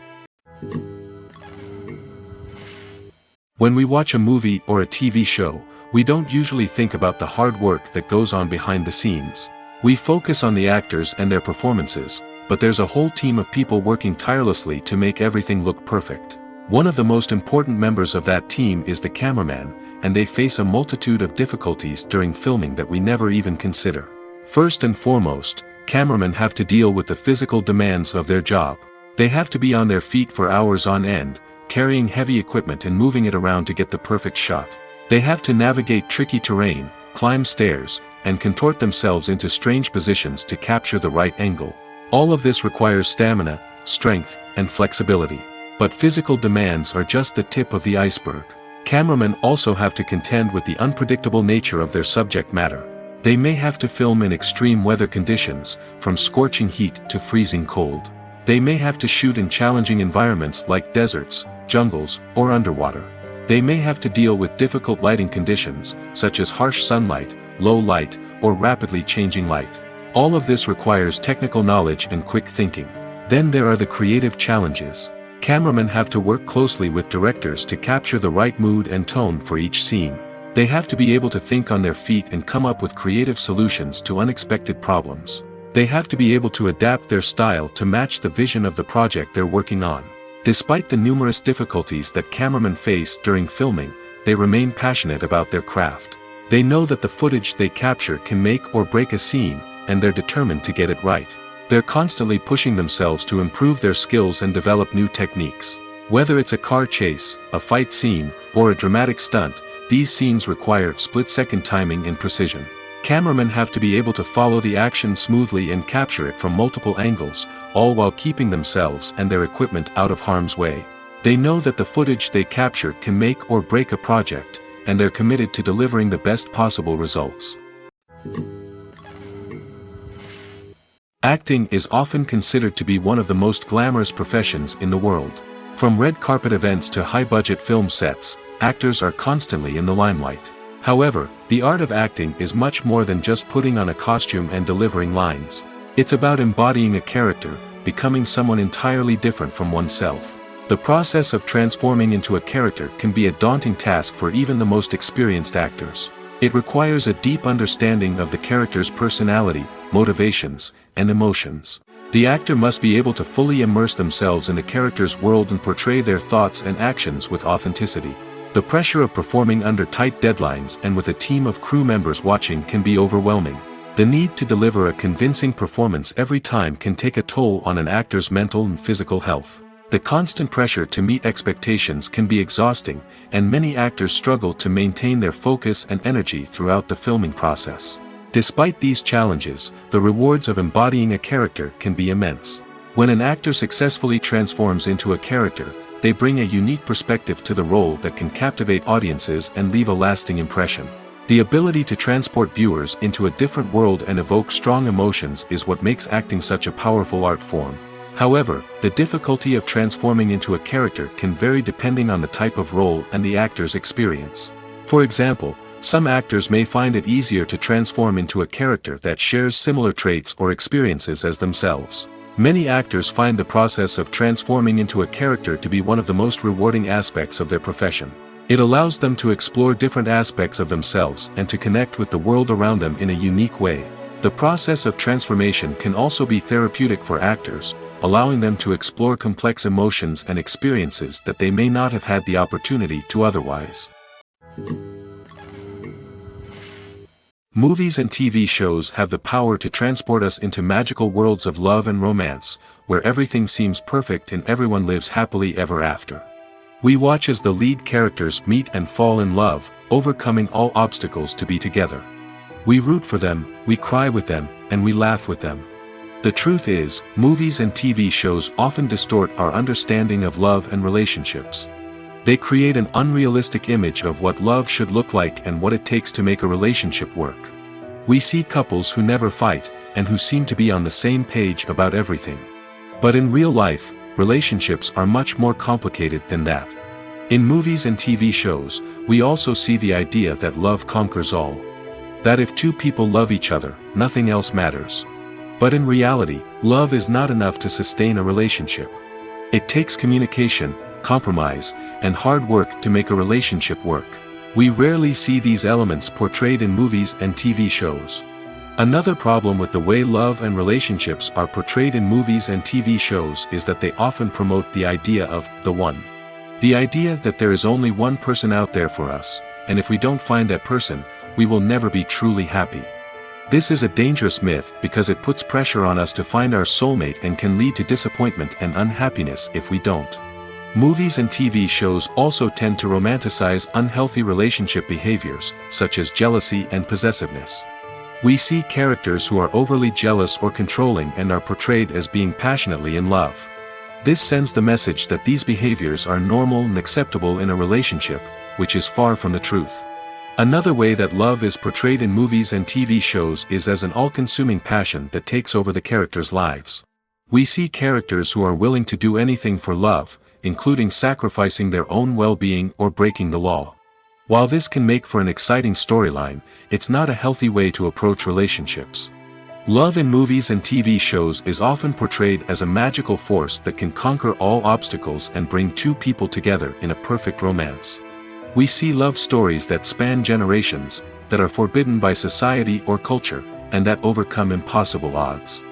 When we watch a movie or a TV show, we don't usually think about the hard work that goes on behind the scenes. We focus on the actors and their performances, but there's a whole team of people working tirelessly to make everything look perfect. One of the most important members of that team is the cameraman, and they face a multitude of difficulties during filming that we never even consider. First and foremost, cameramen have to deal with the physical demands of their job. They have to be on their feet for hours on end, carrying heavy equipment and moving it around to get the perfect shot. They have to navigate tricky terrain, climb stairs, and contort themselves into strange positions to capture the right angle. All of this requires stamina, strength, and flexibility. But physical demands are just the tip of the iceberg. Cameramen also have to contend with the unpredictable nature of their subject matter. They may have to film in extreme weather conditions, from scorching heat to freezing cold. They may have to shoot in challenging environments like deserts, jungles, or underwater. They may have to deal with difficult lighting conditions, such as harsh sunlight, low light, or rapidly changing light. All of this requires technical knowledge and quick thinking. Then there are the creative challenges. Cameramen have to work closely with directors to capture the right mood and tone for each scene. They have to be able to think on their feet and come up with creative solutions to unexpected problems. They have to be able to adapt their style to match the vision of the project they're working on. Despite the numerous difficulties that cameramen face during filming, they remain passionate about their craft. They know that the footage they capture can make or break a scene, and they're determined to get it right. They're constantly pushing themselves to improve their skills and develop new techniques. Whether it's a car chase, a fight scene, or a dramatic stunt, these scenes require split-second timing and precision. Cameramen have to be able to follow the action smoothly and capture it from multiple angles, all while keeping themselves and their equipment out of harm's way. They know that the footage they capture can make or break a project, and they're committed to delivering the best possible results. Acting is often considered to be one of the most glamorous professions in the world. From red carpet events to high-budget film sets, actors are constantly in the limelight. However, the art of acting is much more than just putting on a costume and delivering lines. It's about embodying a character, becoming someone entirely different from oneself. The process of transforming into a character can be a daunting task for even the most experienced actors. It requires a deep understanding of the character's personality, motivations, and emotions. The actor must be able to fully immerse themselves in the character's world and portray their thoughts and actions with authenticity. The pressure of performing under tight deadlines and with a team of crew members watching can be overwhelming. The need to deliver a convincing performance every time can take a toll on an actor's mental and physical health. The constant pressure to meet expectations can be exhausting, and many actors struggle to maintain their focus and energy throughout the filming process. Despite these challenges, the rewards of embodying a character can be immense. When an actor successfully transforms into a character, they bring a unique perspective to the role that can captivate audiences and leave a lasting impression. The ability to transport viewers into a different world and evoke strong emotions is what makes acting such a powerful art form. However, the difficulty of transforming into a character can vary depending on the type of role and the actor's experience. For example, some actors may find it easier to transform into a character that shares similar traits or experiences as themselves. Many actors find the process of transforming into a character to be one of the most rewarding aspects of their profession. It allows them to explore different aspects of themselves and to connect with the world around them in a unique way. The process of transformation can also be therapeutic for actors, allowing them to explore complex emotions and experiences that they may not have had the opportunity to otherwise. Movies and TV shows have the power to transport us into magical worlds of love and romance, where everything seems perfect and everyone lives happily ever after. We watch as the lead characters meet and fall in love, overcoming all obstacles to be together. We root for them, we cry with them, and we laugh with them. The truth is, movies and TV shows often distort our understanding of love and relationships. They create an unrealistic image of what love should look like and what it takes to make a relationship work. We see couples who never fight, and who seem to be on the same page about everything. But in real life, relationships are much more complicated than that. In movies and TV shows, we also see the idea that love conquers all. That if two people love each other, nothing else matters. But in reality, love is not enough to sustain a relationship. It takes communication, compromise, and hard work to make a relationship work. We rarely see these elements portrayed in movies and TV shows. Another problem with the way love and relationships are portrayed in movies and TV shows is that they often promote the idea of the one. The idea that there is only one person out there for us, and if we don't find that person, we will never be truly happy. This is a dangerous myth because it puts pressure on us to find our soulmate and can lead to disappointment and unhappiness if we don't. Movies and TV shows also tend to romanticize unhealthy relationship behaviors, such as jealousy and possessiveness. We see characters who are overly jealous or controlling and are portrayed as being passionately in love. This sends the message that these behaviors are normal and acceptable in a relationship, which is far from the truth. Another way that love is portrayed in movies and TV shows is as an all-consuming passion that takes over the characters' lives. We see characters who are willing to do anything for love, including sacrificing their own well-being or breaking the law. While this can make for an exciting storyline, it's not a healthy way to approach relationships. Love in movies and TV shows is often portrayed as a magical force that can conquer all obstacles and bring two people together in a perfect romance. We see love stories that span generations, that are forbidden by society or culture, and that overcome impossible odds.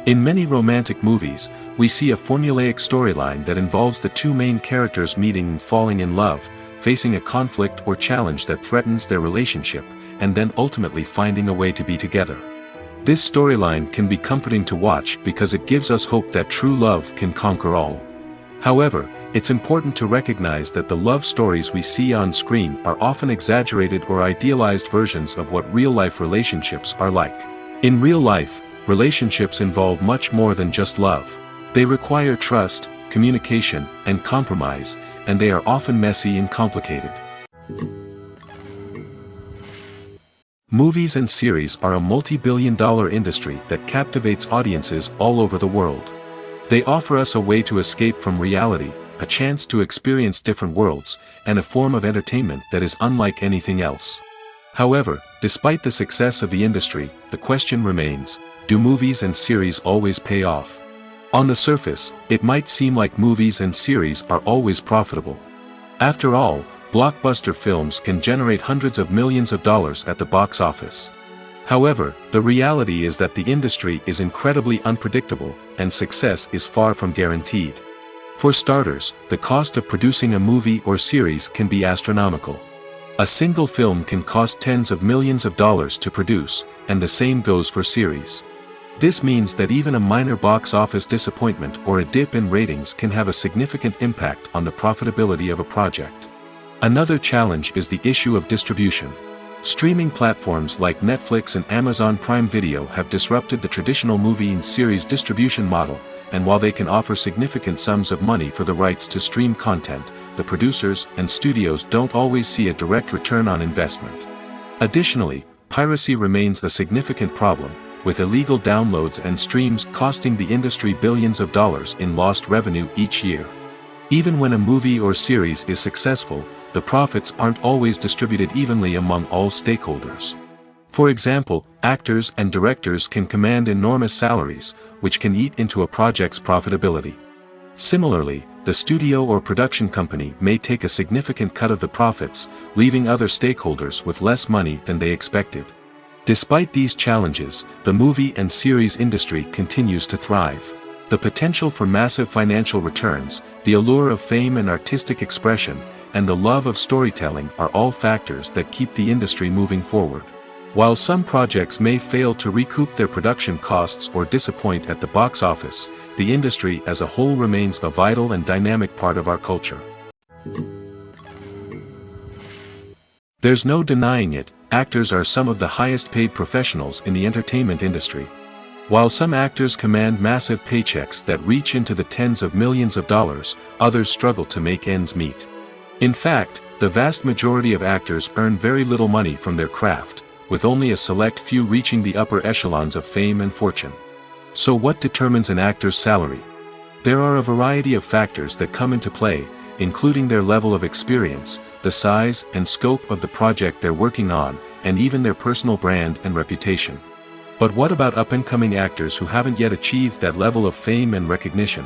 In many romantic movies, we see a formulaic storyline that involves the two main characters meeting and falling in love, facing a conflict or challenge that threatens their relationship, and then ultimately finding a way to be together. This storyline can be comforting to watch because it gives us hope that true love can conquer all. However, it's important to recognize that the love stories we see on screen are often exaggerated or idealized versions of what real-life relationships are like. In real life, relationships involve much more than just love. They require trust, communication, and compromise, and they are often messy and complicated. Movies and series are a multi-billion-dollar industry that captivates audiences all over the world. They offer us a way to escape from reality, a chance to experience different worlds, and a form of entertainment that is unlike anything else. However, despite the success of the industry, the question remains: do movies and series always pay off? On the surface, it might seem like movies and series are always profitable. After all, blockbuster films can generate hundreds of millions of dollars at the box office. However, the reality is that the industry is incredibly unpredictable, and success is far from guaranteed. For starters, the cost of producing a movie or series can be astronomical. A single film can cost tens of millions of dollars to produce, and the same goes for series. This means that even a minor box office disappointment or a dip in ratings can have a significant impact on the profitability of a project. Another challenge is the issue of distribution. Streaming platforms like Netflix and Amazon Prime Video have disrupted the traditional movie and series distribution model, and while they can offer significant sums of money for the rights to stream content, the producers and studios don't always see a direct return on investment. Additionally, piracy remains a significant problem, with illegal downloads and streams costing the industry billions of dollars in lost revenue each year. Even when a movie or series is successful, the profits aren't always distributed evenly among all stakeholders. For example, actors and directors can command enormous salaries, which can eat into a project's profitability. Similarly, the studio or production company may take a significant cut of the profits, leaving other stakeholders with less money than they expected. Despite these challenges, the movie and series industry continues to thrive. The potential for massive financial returns, the allure of fame and artistic expression, and the love of storytelling are all factors that keep the industry moving forward. While some projects may fail to recoup their production costs or disappoint at the box office, the industry as a whole remains a vital and dynamic part of our culture. There's no denying it, actors are some of the highest paid professionals in the entertainment industry. While some actors command massive paychecks that reach into the tens of millions of dollars, others struggle to make ends meet. In fact, the vast majority of actors earn very little money from their craft, with only a select few reaching the upper echelons of fame and fortune. So what determines an actor's salary? There are a variety of factors that come into play, including their level of experience, the size and scope of the project they're working on, and even their personal brand and reputation. But what about up-and-coming actors who haven't yet achieved that level of fame and recognition?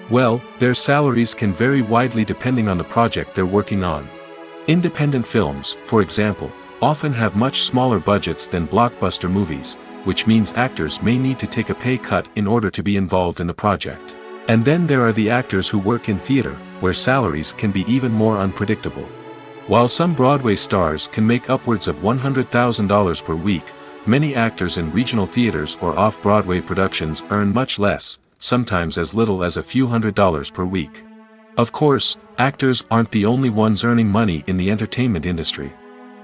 Well, their salaries can vary widely depending on the project they're working on. Independent films, for example, often have much smaller budgets than blockbuster movies, which means actors may need to take a pay cut in order to be involved in the project. And then there are the actors who work in theater, where salaries can be even more unpredictable. While some Broadway stars can make upwards of $100,000 per week, many actors in regional theaters or off-Broadway productions earn much less, sometimes as little as a few $100s per week. Of course, actors aren't the only ones earning money in the entertainment industry.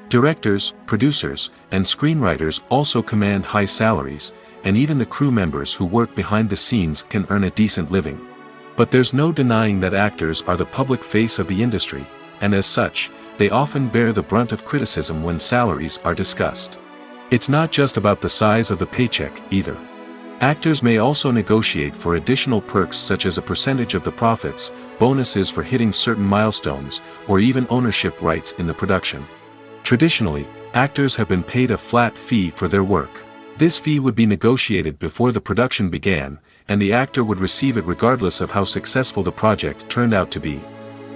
Directors, producers, and screenwriters also command high salaries, and even the crew members who work behind the scenes can earn a decent living. But there's no denying that actors are the public face of the industry, and as such, they often bear the brunt of criticism when salaries are discussed. It's not just about the size of the paycheck, either. Actors may also negotiate for additional perks such as a percentage of the profits, bonuses for hitting certain milestones, or even ownership rights in the production. Traditionally, actors have been paid a flat fee for their work. This fee would be negotiated before the production began, and the actor would receive it regardless of how successful the project turned out to be.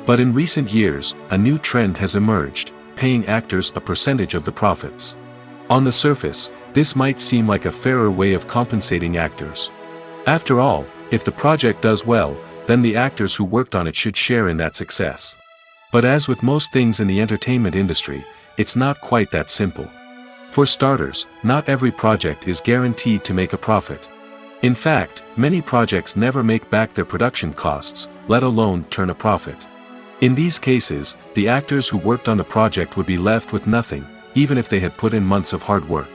But in recent years, a new trend has emerged, paying actors a percentage of the profits. On the surface, this might seem like a fairer way of compensating actors. After all, if the project does well, then the actors who worked on it should share in that success. But as with most things in the entertainment industry, it's not quite that simple. For starters, not every project is guaranteed to make a profit. In fact, many projects never make back their production costs, let alone turn a profit. In these cases, the actors who worked on the project would be left with nothing, even if they had put in months of hard work.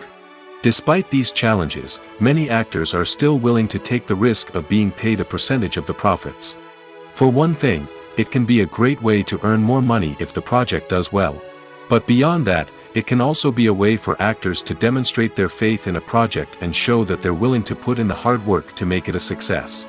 Despite these challenges, many actors are still willing to take the risk of being paid a percentage of the profits. For one thing, it can be a great way to earn more money if the project does well. But beyond that, it can also be a way for actors to demonstrate their faith in a project and show that they're willing to put in the hard work to make it a success.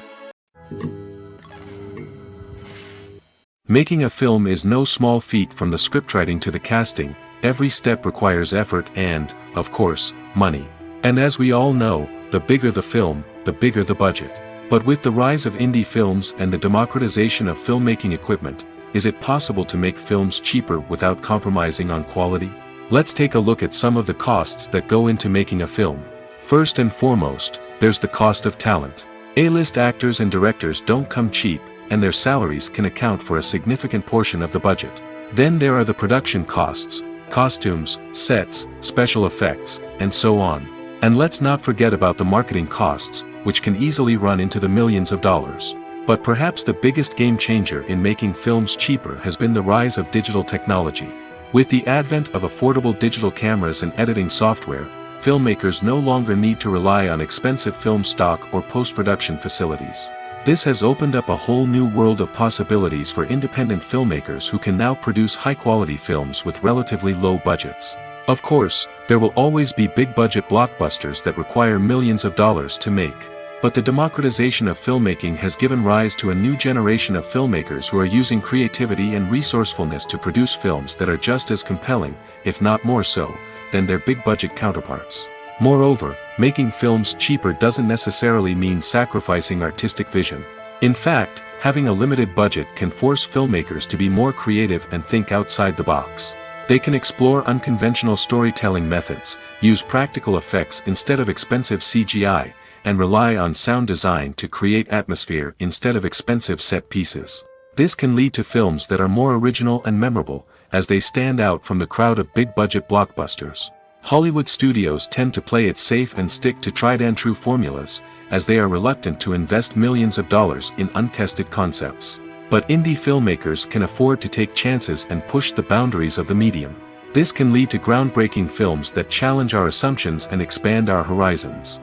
Making a film is no small feat. From the scriptwriting to the casting, every step requires effort and, of course, money. And as we all know, the bigger the film, the bigger the budget. But with the rise of indie films and the democratization of filmmaking equipment, is it possible to make films cheaper without compromising on quality? Let's take a look at some of the costs that go into making a film. First and foremost, there's the cost of talent. A-list actors and directors don't come cheap, and their salaries can account for a significant portion of the budget. Then there are the production costs, costumes, sets, special effects, and so on. And let's not forget about the marketing costs, which can easily run into the millions of dollars. But perhaps the biggest game changer in making films cheaper has been the rise of digital technology. With the advent of affordable digital cameras and editing software, filmmakers no longer need to rely on expensive film stock or post-production facilities. This has opened up a whole new world of possibilities for independent filmmakers who can now produce high-quality films with relatively low budgets. Of course, there will always be big-budget blockbusters that require millions of dollars to make. But the democratization of filmmaking has given rise to a new generation of filmmakers who are using creativity and resourcefulness to produce films that are just as compelling, if not more so, than their big-budget counterparts. Moreover, making films cheaper doesn't necessarily mean sacrificing artistic vision. In fact, having a limited budget can force filmmakers to be more creative and think outside the box. They can explore unconventional storytelling methods, use practical effects instead of expensive CGI, and rely on sound design to create atmosphere instead of expensive set pieces. This can lead to films that are more original and memorable, as they stand out from the crowd of big-budget blockbusters. Hollywood studios tend to play it safe and stick to tried-and-true formulas, as they are reluctant to invest millions of dollars in untested concepts. But indie filmmakers can afford to take chances and push the boundaries of the medium. This can lead to groundbreaking films that challenge our assumptions and expand our horizons.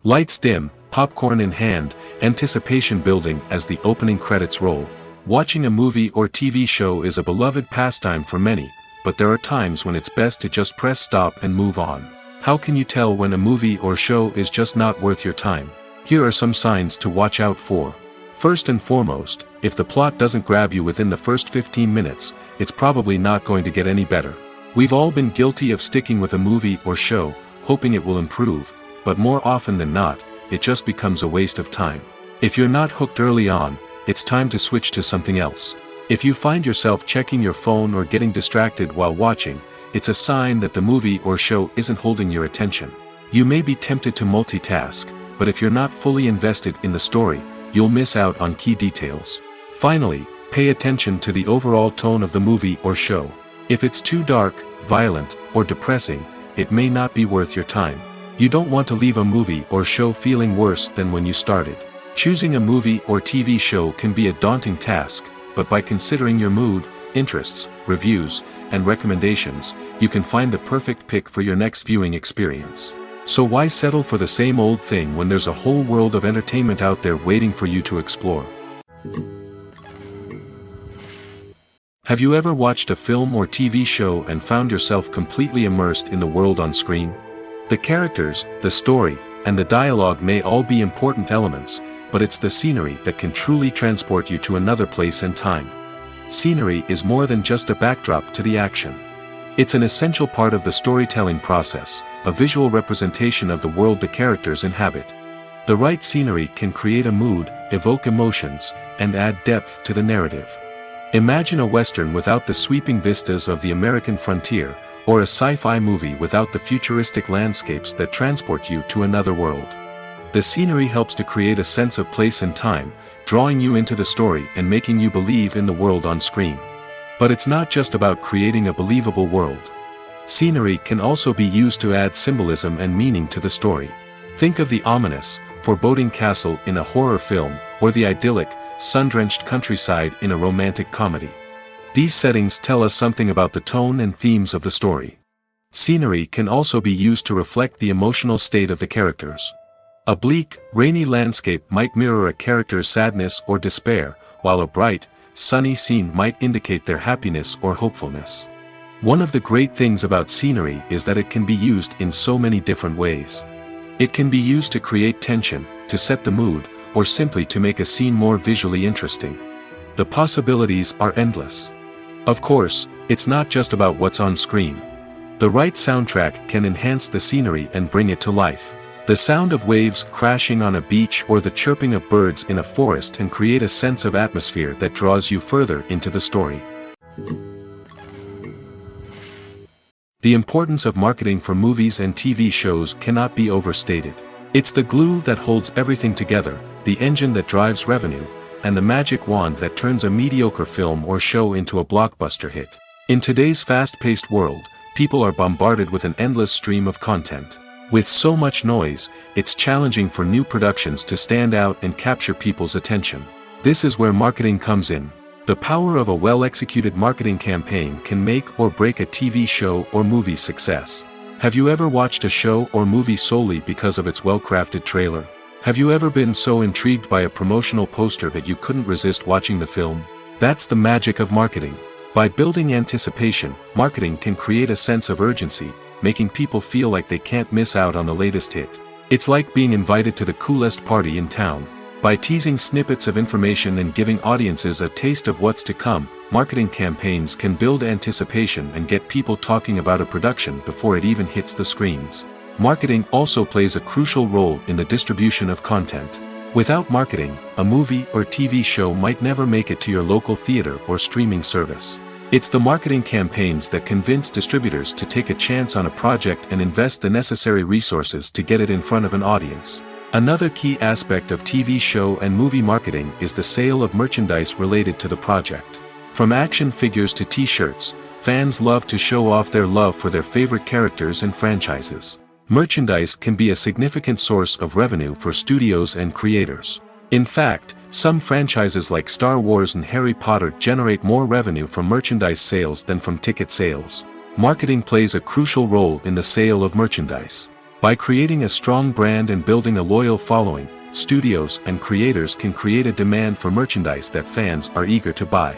Lights dim, popcorn in hand, anticipation building as the opening credits roll. Watching a movie or TV show is a beloved pastime for many, but there are times when it's best to just press stop and move on. How can you tell when a movie or show is just not worth your time? Here are some signs to watch out for. First and foremost, if the plot doesn't grab you within the first 15 minutes, it's probably not going to get any better. We've all been guilty of sticking with a movie or show, hoping it will improve, but more often than not, it just becomes a waste of time. If you're not hooked early on, it's time to switch to something else. If you find yourself checking your phone or getting distracted while watching, it's a sign that the movie or show isn't holding your attention. You may be tempted to multitask, but if you're not fully invested in the story, you'll miss out on key details. Finally, pay attention to the overall tone of the movie or show. If it's too dark, violent, or depressing, it may not be worth your time. You don't want to leave a movie or show feeling worse than when you started. Choosing a movie or TV show can be a daunting task, but by considering your mood, interests, reviews, and recommendations, you can find the perfect pick for your next viewing experience. So why settle for the same old thing when there's a whole world of entertainment out there waiting for you to explore? Have you ever watched a film or TV show and found yourself completely immersed in the world on screen? The characters, the story, and the dialogue may all be important elements, but it's the scenery that can truly transport you to another place and time. Scenery is more than just a backdrop to the action. It's an essential part of the storytelling process, a visual representation of the world the characters inhabit. The right scenery can create a mood, evoke emotions, and add depth to the narrative. Imagine a Western without the sweeping vistas of the American frontier, or a sci-fi movie without the futuristic landscapes that transport you to another world. The scenery helps to create a sense of place and time, drawing you into the story and making you believe in the world on screen. But it's not just about creating a believable world. Scenery can also be used to add symbolism and meaning to the story. Think of the ominous, foreboding castle in a horror film, or the idyllic, sun-drenched countryside in a romantic comedy. These settings tell us something about the tone and themes of the story. Scenery can also be used to reflect the emotional state of the characters. A bleak, rainy landscape might mirror a character's sadness or despair, while a bright, sunny scene might indicate their happiness or hopefulness. One of the great things about scenery is that it can be used in so many different ways. It can be used to create tension, to set the mood, or simply to make a scene more visually interesting. The possibilities are endless. Of course, it's not just about what's on screen. The right soundtrack can enhance the scenery and bring it to life. The sound of waves crashing on a beach or the chirping of birds in a forest can create a sense of atmosphere that draws you further into the story. The importance of marketing for movies and TV shows cannot be overstated. It's the glue that holds everything together, the engine that drives revenue, and the magic wand that turns a mediocre film or show into a blockbuster hit. In today's fast-paced world, people are bombarded with an endless stream of content. With so much noise, it's challenging for new productions to stand out and capture people's attention. This is where marketing comes in. The power of a well-executed marketing campaign can make or break a TV show or movie's success. Have you ever watched a show or movie solely because of its well-crafted trailer? Have you ever been so intrigued by a promotional poster that you couldn't resist watching the film? That's the magic of marketing. By building anticipation, marketing can create a sense of urgency, making people feel like they can't miss out on the latest hit. It's like being invited to the coolest party in town. By teasing snippets of information and giving audiences a taste of what's to come, marketing campaigns can build anticipation and get people talking about a production before it even hits the screens. Marketing also plays a crucial role in the distribution of content. Without marketing, a movie or TV show might never make it to your local theater or streaming service. It's the marketing campaigns that convince distributors to take a chance on a project and invest the necessary resources to get it in front of an audience. Another key aspect of TV show and movie marketing is the sale of merchandise related to the project. From action figures to t-shirts, fans love to show off their love for their favorite characters and franchises. Merchandise can be a significant source of revenue for studios and creators. In fact, some franchises like Star Wars and Harry Potter generate more revenue from merchandise sales than from ticket sales. Marketing plays a crucial role in the sale of merchandise. By creating a strong brand and building a loyal following, studios and creators can create a demand for merchandise that fans are eager to buy.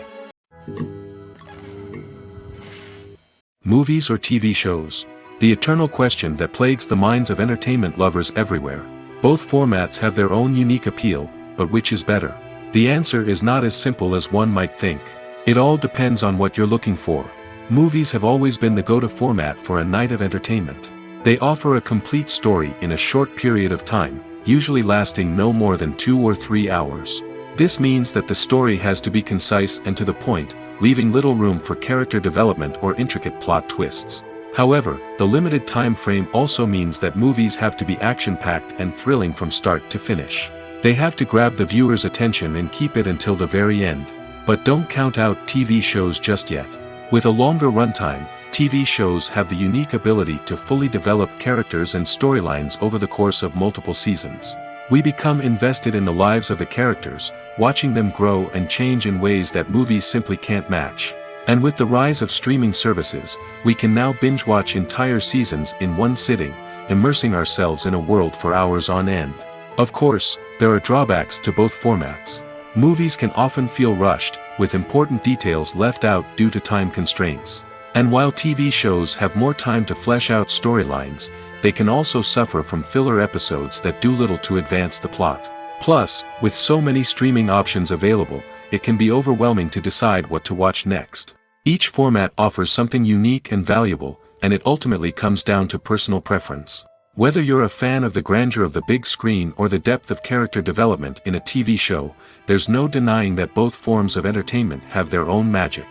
Movies or TV shows? The eternal question that plagues the minds of entertainment lovers everywhere. Both formats have their own unique appeal, but which is better? The answer is not as simple as one might think. It all depends on what you're looking for. Movies have always been the go-to format for a night of entertainment. They offer a complete story in a short period of time, usually lasting no more than 2 or 3 hours. This means that the story has to be concise and to the point, leaving little room for character development or intricate plot twists. However, the limited time frame also means that movies have to be action-packed and thrilling from start to finish. They have to grab the viewer's attention and keep it until the very end. But don't count out TV shows just yet. With a longer runtime, TV shows have the unique ability to fully develop characters and storylines over the course of multiple seasons. We become invested in the lives of the characters, watching them grow and change in ways that movies simply can't match. And with the rise of streaming services, we can now binge-watch entire seasons in one sitting, immersing ourselves in a world for hours on end. Of course, there are drawbacks to both formats. Movies can often feel rushed, with important details left out due to time constraints. And while TV shows have more time to flesh out storylines, they can also suffer from filler episodes that do little to advance the plot. Plus, with so many streaming options available, it can be overwhelming to decide what to watch next. Each format offers something unique and valuable, and it ultimately comes down to personal preference. Whether you're a fan of the grandeur of the big screen or the depth of character development in a TV show, there's no denying that both forms of entertainment have their own magic.